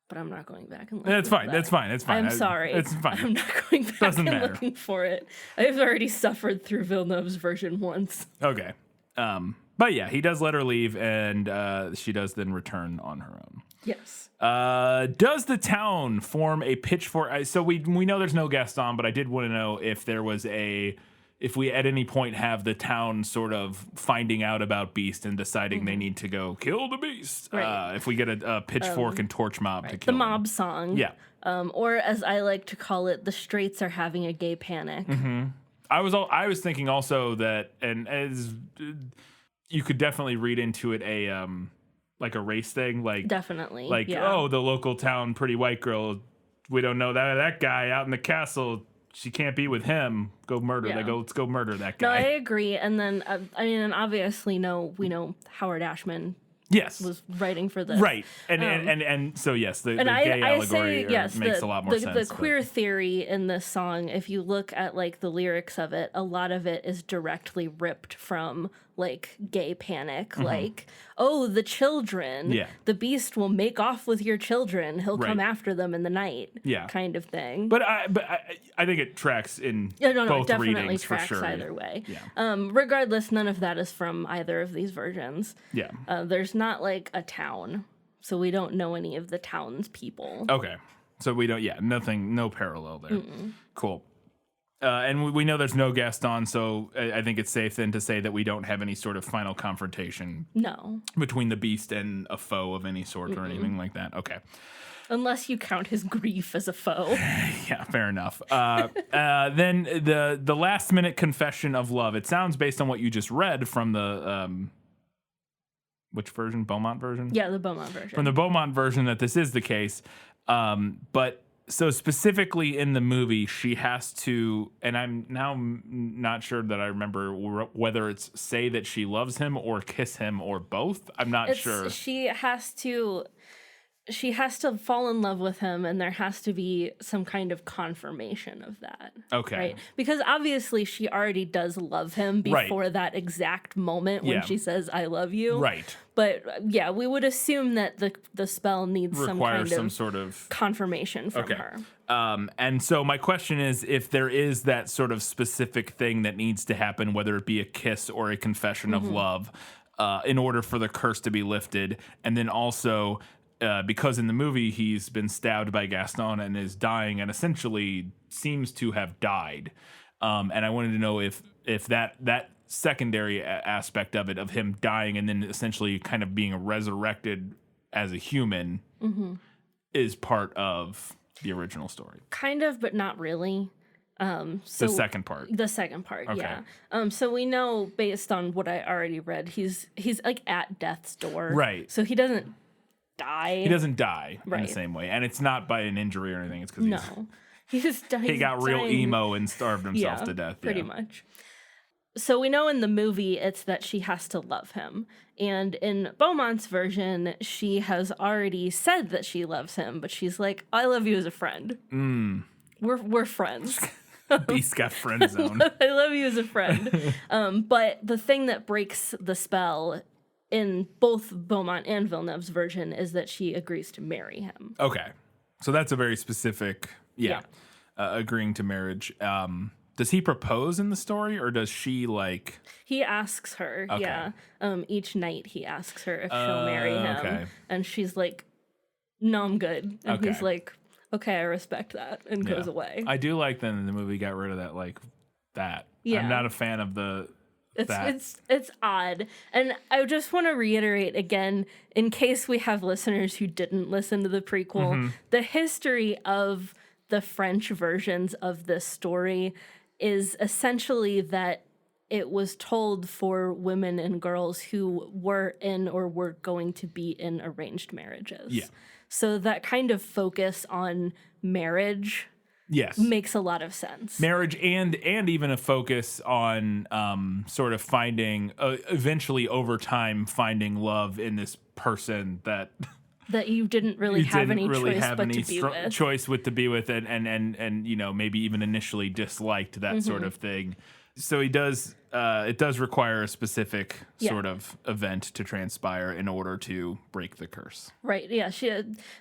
but I'm not going back and looking. That's fine. That's fine. It's fine. I'm sorry. It's fine. I'm not going back Doesn't and matter. looking for it. I've already suffered through Villeneuve's version once. Okay. But yeah, he does let her leave, and she does then return on her own. Yes. Does the town form a pitchfork? So we know there's no Gaston, but I did want to know if there was if we at any point have the town sort of finding out about Beast and deciding they need to go kill the Beast. Right. If we get a pitchfork and torch mob to kill The him. mob song. Yeah. Or as I like to call it, the Straits are having a gay panic. Mm-hmm. I was thinking also that, and as you could definitely read into it like a race thing, like Definitely. like yeah. oh, the local town pretty white girl, we don't know that guy out in the castle, she can't be with him, go murder Yeah. let's go murder that No, guy. I agree. And then and obviously we know Howard Ashman Yes. was writing for this. Right. And so yes, the gay allegory makes a lot more sense. The queer theory in this song, if you look at like the lyrics of it, a lot of it is directly ripped from like gay panic, like, oh, the children, Yeah. the Beast will make off with your children. He'll come Right. after them in the night. Yeah. Kind of thing. But I think it tracks in No, it both definitely readings tracks for sure. either way. Yeah. Regardless, none of that is from either of these versions. Yeah. There's not like a town, so we don't know any of the town's people. Okay. So we don't, no parallel there. Cool. And we know there's no Gaston, so I think it's safe then to say that we don't have any sort of final confrontation No, between the Beast and a foe of any sort or anything like that. Okay. unless you count his grief as a foe. Yeah, fair enough. Then the last minute confession of love. It sounds based on what you just read from the which version? Beaumont version? Yeah, the Beaumont version. From the Beaumont version that this is the case. But so specifically in the movie, she has to, and I'm now not sure that I remember whether it's say that she loves him or kiss him or both. I'm not sure. She has to fall in love with him, and there has to be some kind of confirmation of that. Okay. Right? Because obviously she already does love him before that exact moment when she says, I love you. Right. But yeah, we would assume that the spell needs some kind some of sort of confirmation from her. And so my question is, if there is that sort of specific thing that needs to happen, whether it be a kiss or a confession of love, in order for the curse to be lifted, and then also because in the movie he's been stabbed by Gaston and is dying and essentially seems to have died. And I wanted to know if that secondary aspect of it, of him dying and then essentially kind of being resurrected as a human, is part of the original story. Kind of, but not really. The second part. The second part, Okay. yeah. So we know based on what I already read, he's like at death's door. Right. So he doesn't die. He doesn't die in the Right. same way. And it's not by an injury or anything. It's because No. He just died. he got real dying. emo and starved himself to death. Pretty yeah. much. So we know in the movie it's that she has to love him. And in Beaumont's version, she has already said that she loves him, but she's like, I love you as a friend. We're friends. Beast got friend zone. I love you as a friend. But the thing that breaks the spell in both Beaumont and Villeneuve's version is that she agrees to marry him. Okay. So that's a very specific, agreeing to marriage. Does he propose in the story, or does she like? He asks her, Okay. yeah. Each night he asks her if she'll marry him, okay. and she's like, "No, I'm good." And Okay. he's like, "Okay, I respect that," and goes away. I do like that the movie got rid of that, like that. Yeah. I'm not a fan of the. It's odd, and I just want to reiterate again, in case we have listeners who didn't listen to the prequel, the history of the French versions of this story is essentially that it was told for women and girls who were in or were going to be in arranged marriages. Yeah. So that kind of focus on marriage Yes. makes a lot of sense. Marriage and even a focus on sort of finding eventually over time finding love in this person that That you didn't really have any choice but to be with. choice with to be with and you know maybe even initially disliked that sort of thing. So he does it does require a specific sort of event to transpire in order to break the curse. Right, yeah.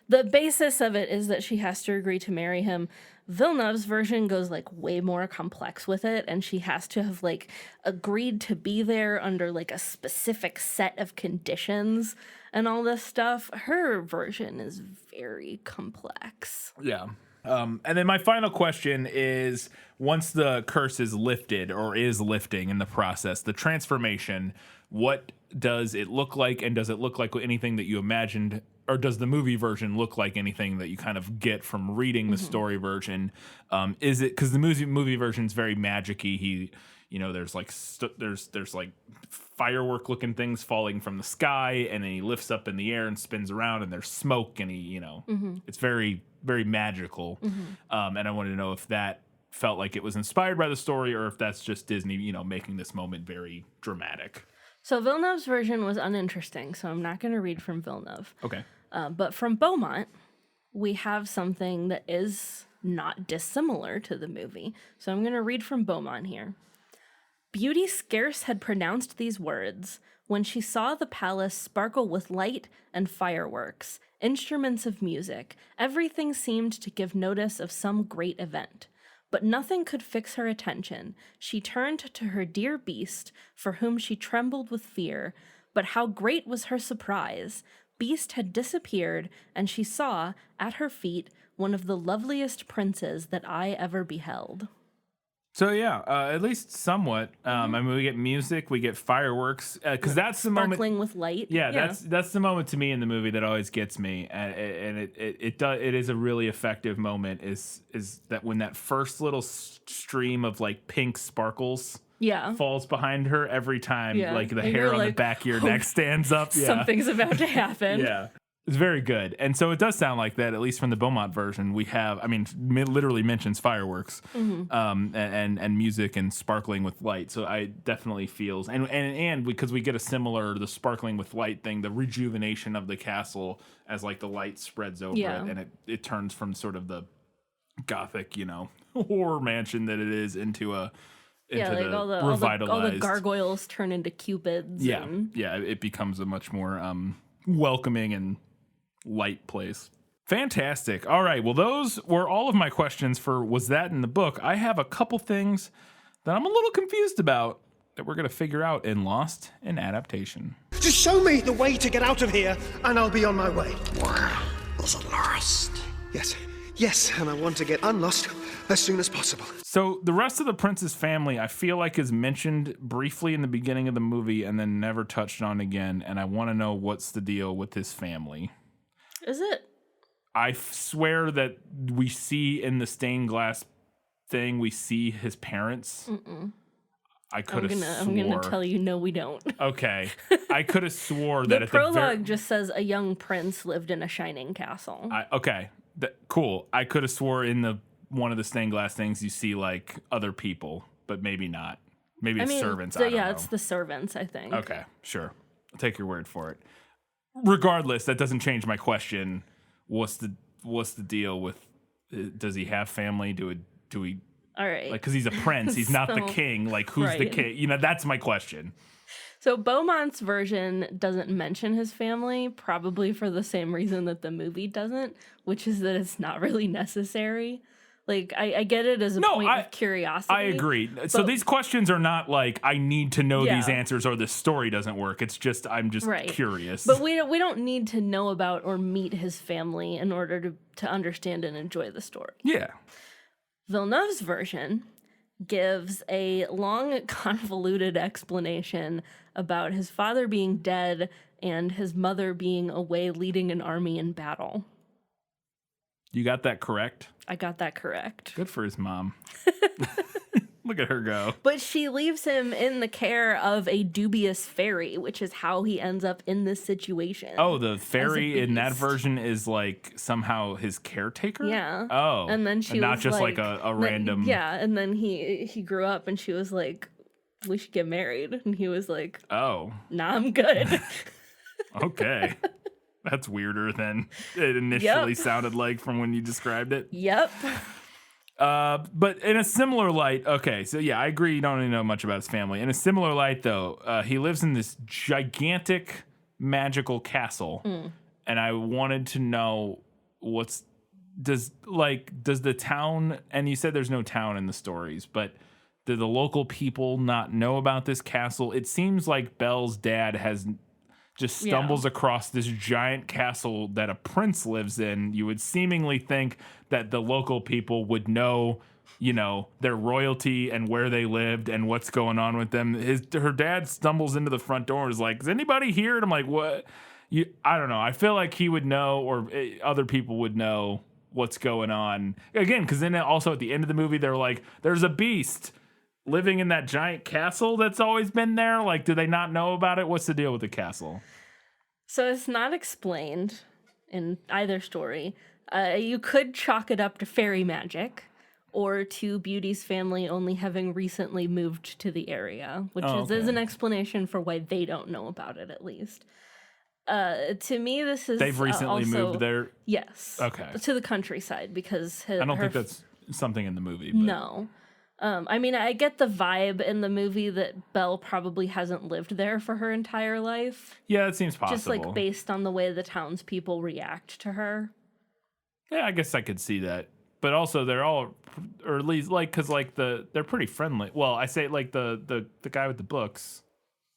The basis of it is that she has to agree to marry him. Villeneuve's version goes like way more complex with it, and she has to have like agreed to be there under like a specific set of conditions and all this stuff. Her version is very complex. Yeah. And then my final question is, once the curse is lifted or is lifting in the process, the transformation, what does it look like? And does it look like anything that you imagined? Or does the movie version look like anything that you kind of get from reading the story version? Is it, because the movie version is very magic-y. There's like there's like firework looking things falling from the sky, and then he lifts up in the air and spins around, and there's smoke, and it's very, very magical. And I wanted to know if that felt like it was inspired by the story, or if that's just Disney, making this moment very dramatic. So Villeneuve's version was uninteresting, so I'm not going to read from Villeneuve. Okay. But from Beaumont, we have something that is not dissimilar to the movie. So I'm going to read from Beaumont here. Beauty scarce had pronounced these words when she saw the palace sparkle with light and fireworks, instruments of music. Everything seemed to give notice of some great event. But nothing could fix her attention. She turned to her dear Beast, for whom she trembled with fear. But how great was her surprise! Beast had disappeared, and she saw, at her feet, one of the loveliest princes that I ever beheld. So yeah, at least somewhat. I mean, we get music, we get fireworks, because that's the moment. Sparkling with light. Yeah, that's the moment to me in the movie that always gets me, and it is a really effective moment. Is that when that first little stream of like pink sparkles Yeah. falls behind her every time. Yeah. Like the And hair you're on the like, back of your neck stands up. Yeah. Something's about to happen. Yeah. It's very good. And so it does sound like that, at least from the Beaumont version. We have, I mean, literally mentions fireworks and music and sparkling with light. So I definitely feels, and because we get a similar, the sparkling with light thing, the rejuvenation of the castle as like the light spreads over Yeah. it. And it turns from sort of the Gothic, horror mansion that it is into Yeah, like the all the revitalized. gargoyles turn into cupids. Yeah. and- Yeah. It becomes a much more welcoming and light place. Fantastic. All right. Well, those were all of my questions for Was That in the Book? I have a couple things that I'm a little confused about that we're going to figure out in Lost in Adaptation. Just show me the way to get out of here, and I'll be on my way. Is it lost? Yes, and I want to get unlost as soon as possible. So the rest of the Prince's family, I feel like, is mentioned briefly in the beginning of the movie and then never touched on again. And I want to know what's the deal with his family. Is it? I swear that we see in the stained glass thing, we see his parents. I could have swore. I'm gonna tell you, no, we don't. Okay. I could have swore that The at the prologue very... just says a young prince lived in a shining castle. Okay. Cool. I could have swore in one of the stained glass things you see like other people, but maybe not. Maybe it's servants. I don't know. It's the servants, I think. Okay, sure. I'll take your word for it. Regardless, that doesn't change my question. What's the deal with? Does he have family? Do we? All right. Like, because he's a prince, he's not the So- king. Like, who's the right. king? That's my question. So Beaumont's version doesn't mention his family, probably for the same reason that the movie doesn't, which is that it's not really necessary. Like, I get it as a point of curiosity. I agree. So these questions are not like I need to know these Yeah. answers or the story doesn't work. It's just I'm just Right. curious. But we don't need to know about or meet his family in order to understand and enjoy the story. yeah. Villeneuve's version gives a long, convoluted explanation about his father being dead and his mother being away leading an army in battle. You got that correct? I got that correct. Good for his mom. Look at her go. But she leaves him in the care of a dubious fairy, which is how he ends up in this situation. Oh, the fairy in that beast. version is like somehow his caretaker? Yeah. Oh. And then she not was just like a random. Yeah, and then he grew up and she was like, we should get married. And he was like, Oh, nah, I'm good. okay. That's weirder than it initially Yep. sounded like from when you described it. Yep. But in a similar light, okay, so yeah, I agree. You don't really know much about his family. In a similar light, though, he lives in this gigantic magical castle, and I wanted to know does the town? And you said there's no town in the stories, but do the local people not know about this castle? It seems like Belle's dad just stumbles across this giant castle that a prince lives in. You would seemingly think that the local people would know, their royalty and where they lived and what's going on with them. Her dad stumbles into the front door and is like, "Is anybody here?" And I'm like, "What?" I don't know. I feel like he would know, or other people would know what's going on. Again, because then also at the end of the movie, they're like, "There's a beast living in that giant castle that's always been there." Like, do they not know about it? What's the deal with the castle? So it's not explained in either story. You could chalk it up to fairy magic or to Beauty's family only having recently moved to the area, which is an explanation for why they don't know about it, at least. To me, this is They've recently also- moved there. Yes. Okay. To the countryside because I don't think that's something in the movie. But. No. I mean, I get the vibe in the movie that Belle probably hasn't lived there for her entire life. Yeah, it seems possible. Just like based on the way the townspeople react to her. Yeah, I guess I could see that. But also, they're all, or at least because they're pretty friendly. Well, I say like the guy with the books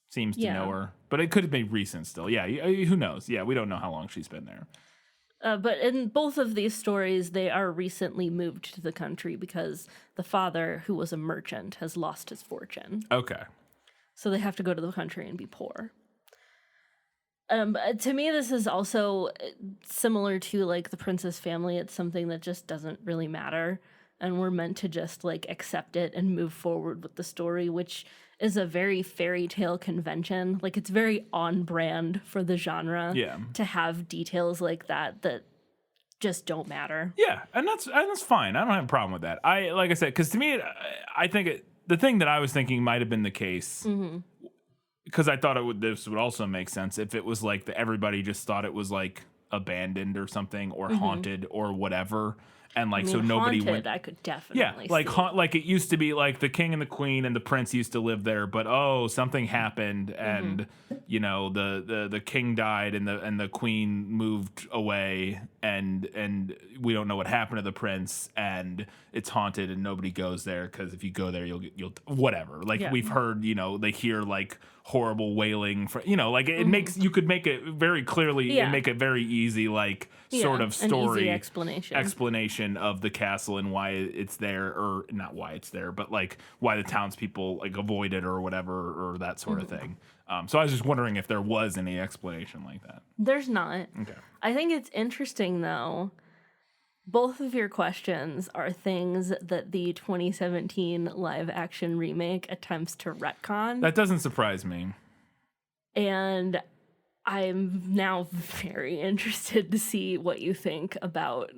seems to know her, but it could have been recent still. Yeah, who knows? Yeah, we don't know how long she's been there. But in both of these stories, they are recently moved to the country because the father, who was a merchant, has lost his fortune. Okay. So they have to go to the country and be poor. To me, this is also similar to like the Prince's family. It's something that just doesn't really matter. and we're meant to just like accept it and move forward with the story, which is a very fairy tale convention. Like it's very on brand for the genre to have details like that just don't matter. Yeah, and that's fine. I don't have a problem with that. Like I said, because to me, I think the thing that I was thinking might have been the case, because I thought this would also make sense if it was like everybody just thought it was like abandoned or something or haunted or whatever. And like, so nobody haunted, went. I could definitely like see. like it used to be like the king and the queen and the prince used to live there, but something happened and you know the king died and the queen moved away and we don't know what happened to the prince and it's haunted and nobody goes there because if you go there you'll whatever. Like we've heard, you know, they hear like horrible wailing for, you know, like it makes, you could make it very clearly and make it very easy, like sort of story an easy explanation of the castle and why it's there, or not why it's there, but like why the townspeople like avoid it or whatever, or that sort of thing. So I was just wondering if there was any explanation like that. There's not. Okay. I think it's interesting though. Both of your questions are things that the 2017 live action remake attempts to retcon. That doesn't surprise me. And I'm now very interested to see what you think about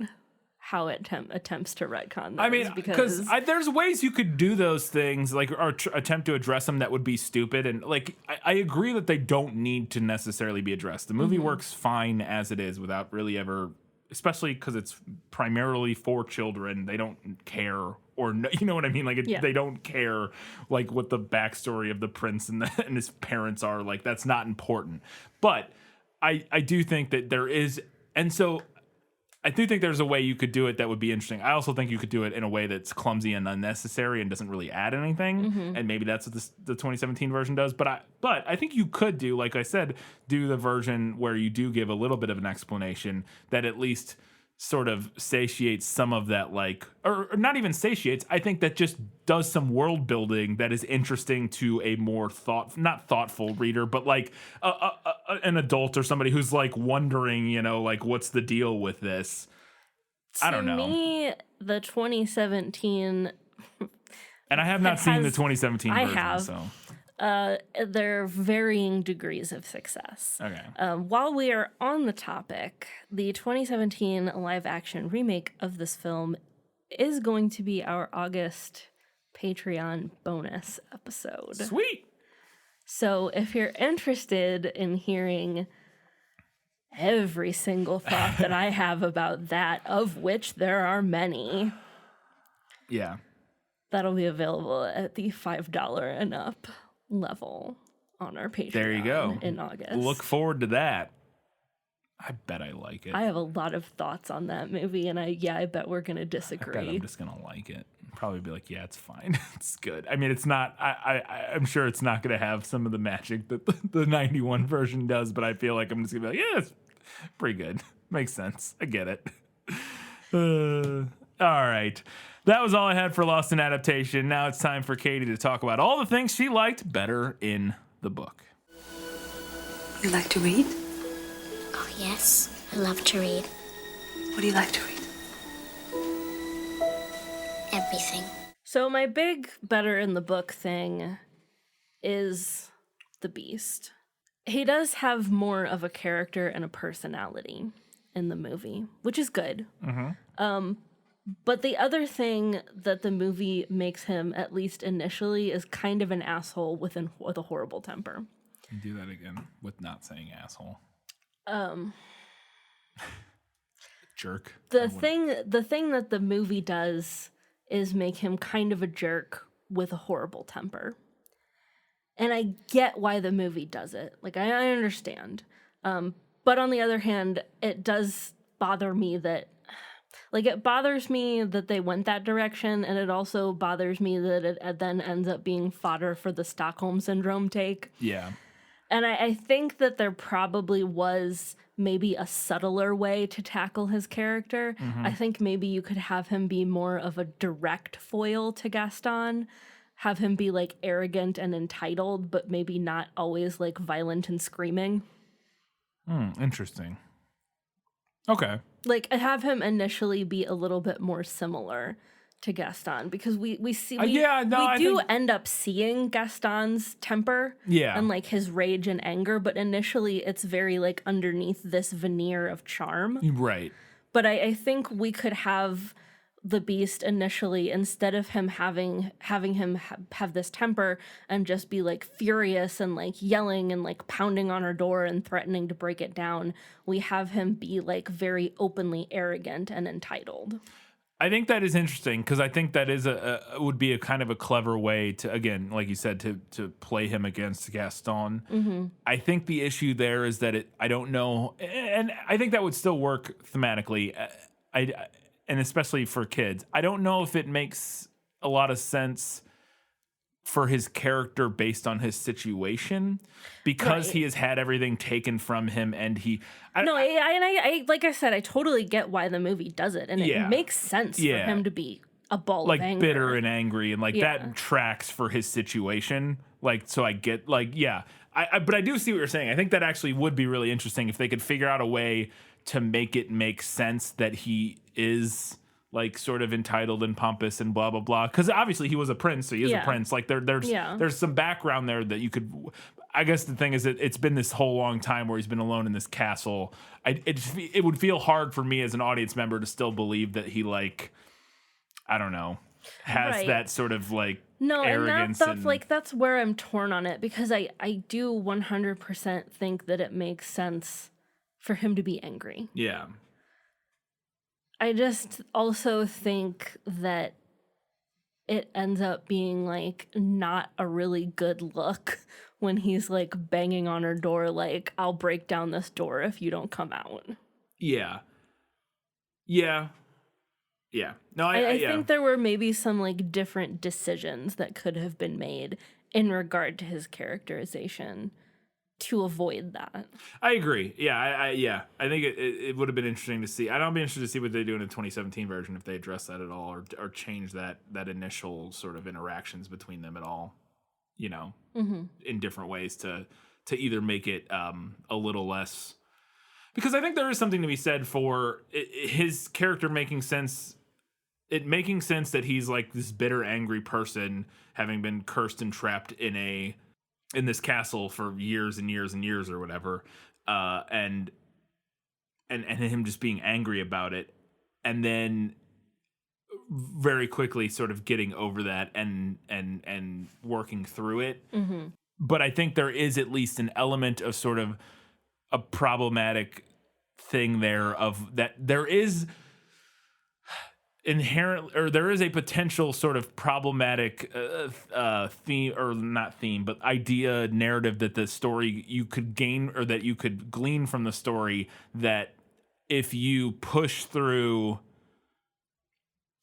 how it attempts to retcon those. I mean, because there's ways you could do those things, like, or attempt to address them that would be stupid. And, like, I agree that they don't need to necessarily be addressed. The movie works fine as it is without really ever, especially because it's primarily for children. They don't care, or you know what I mean? Like, they don't care, like, what the backstory of the prince and his parents are. Like, that's not important. But I do think that there is, and so I do think there's a way you could do it that would be interesting. I also think you could do it in a way that's clumsy and unnecessary and doesn't really add anything. And maybe that's what the 2017 version does. But I think you could do, like I said, do the version where you do give a little bit of an explanation that at least sort of satiates some of that, like, or not even satiates. I think that just does some world building that is interesting to a more not thoughtful reader, but like an adult or somebody who's like wondering, you know, like, what's the deal with this? I don't know. To me, the 2017, and I have not seen the 2017 version. I have. So. There are varying degrees of success. Okay. While we are on the topic, the 2017 live action remake of this film is going to be our August Patreon bonus episode. Sweet. So if you're interested in hearing every single thought that I have about that, of which there are many, that'll be available at the $5 and up level on our Patreon. There you go. In August. Look forward to that. I bet I like it. I have a lot of thoughts on that movie, and I bet we're gonna disagree. I bet I'm just gonna like it. Probably be like, yeah, it's fine. It's good. I mean, it's not. I'm sure it's not gonna have some of the magic that the 91 version does, but I feel like I'm just gonna be like, yeah, it's pretty good. Makes sense. I get it. All right. That was all I had for Lost in Adaptation. Now it's time for Katie to talk about all the things she liked better in the book. You like to read? Oh, yes. I love to read. What do you like to read? Everything. So my big better in the book thing is the Beast. He does have more of a character and a personality in the movie, which is good. But the other thing that the movie makes him, at least initially, is kind of an asshole with a horrible temper. Do that again with not saying asshole. Jerk. The thing that the movie does is make him kind of a jerk with a horrible temper. And I get why the movie does it. Like, I understand. But on the other hand, it does bother me that... Like, it bothers me that they went that direction, and it also bothers me that it then ends up being fodder for the Stockholm Syndrome take. Yeah. And I think that there probably was maybe a subtler way to tackle his character. I think maybe you could have him be more of a direct foil to Gaston, have him be, like, arrogant and entitled, but maybe not always, like, violent and screaming. Interesting. Okay. Like, have him initially be a little bit more similar to Gaston, because we see I do think- end up seeing Gaston's temper and like his rage and anger, but initially it's very like underneath this veneer of charm. Right. But I think we could have the Beast initially, instead of him having him have this temper and just be like furious and like yelling and like pounding on our door and threatening to break it down, we have him be like very openly arrogant and entitled. I think that is interesting, because I think that is would be a kind of a clever way to, again, like you said, to play him against Gaston. Mm-hmm. I think the issue there is that I don't know, and I think that would still work thematically. And especially for kids, I don't know if it makes a lot of sense for his character based on his situation, because he has had everything taken from him, and I like I said, I totally get why the movie does it, and it makes sense for him to be a ball like of anger. bitter and angry, and like that tracks for his situation. Like, so I get like, but I do see what you're saying. I think that actually would be really interesting if they could figure out a way to make it make sense that he is like sort of entitled and pompous and blah blah blah, because obviously he was a prince, so he is a prince. Like there's some background there that you could. I guess the thing is that it's been this whole long time where he's been alone in this castle. It would feel hard for me as an audience member to still believe that he, like, I don't know, has that sort of like arrogance. And that's where I'm torn on it, because I do 100% think that it makes sense for him to be angry. Yeah. I just also think that it ends up being like not a really good look when he's like banging on her door, like, I'll break down this door if you don't come out. Yeah. Yeah. Yeah. No, I think there were maybe some like different decisions that could have been made in regard to his characterization to avoid that. I agree. Yeah, I think it would have been interesting to see. I'd be interested to see what they do in the 2017 version, if they address that at all, or change that initial sort of interactions between them at all, you know, in different ways to either make it a little less, because I think there is something to be said for his character making sense. It making sense that he's like this bitter, angry person, having been cursed and trapped in this castle for years and years and years or whatever, and him just being angry about it, and then very quickly sort of getting over that and working through it. Mm-hmm. But I think there is at least an element of sort of a problematic thing there, of that there is inherent, or there is a potential sort of problematic theme, or not theme, but idea, narrative that the story you could gain, or that you could glean from the story, that if you push through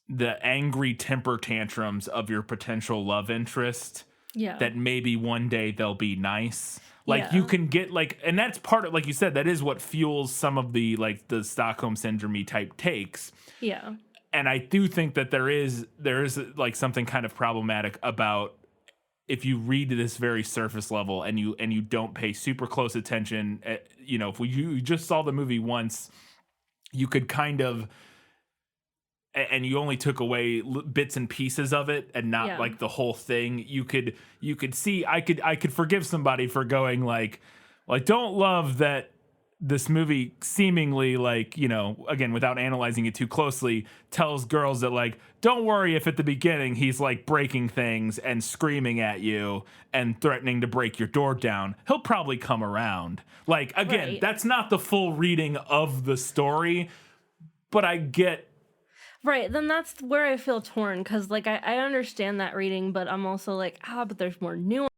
the angry temper tantrums of your potential love interest, that maybe one day they'll be nice. Like you can get like, and that's part of, like you said, that is what fuels some of the like the Stockholm Syndrome type takes. Yeah. And I do think that there is like something kind of problematic about, if you read this very surface level and you don't pay super close attention, you know, if you just saw the movie once, you could kind of, and you only took away bits and pieces of it and not like the whole thing, you could see, I could forgive somebody for going like don't love that this movie seemingly, like, you know, again, without analyzing it too closely, tells girls that, like, don't worry if at the beginning he's like breaking things and screaming at you and threatening to break your door down, he'll probably come around. Like, again, that's not the full reading of the story, but I get. Right, then that's where I feel torn, because like I understand that reading, but I'm also like, but there's more nuance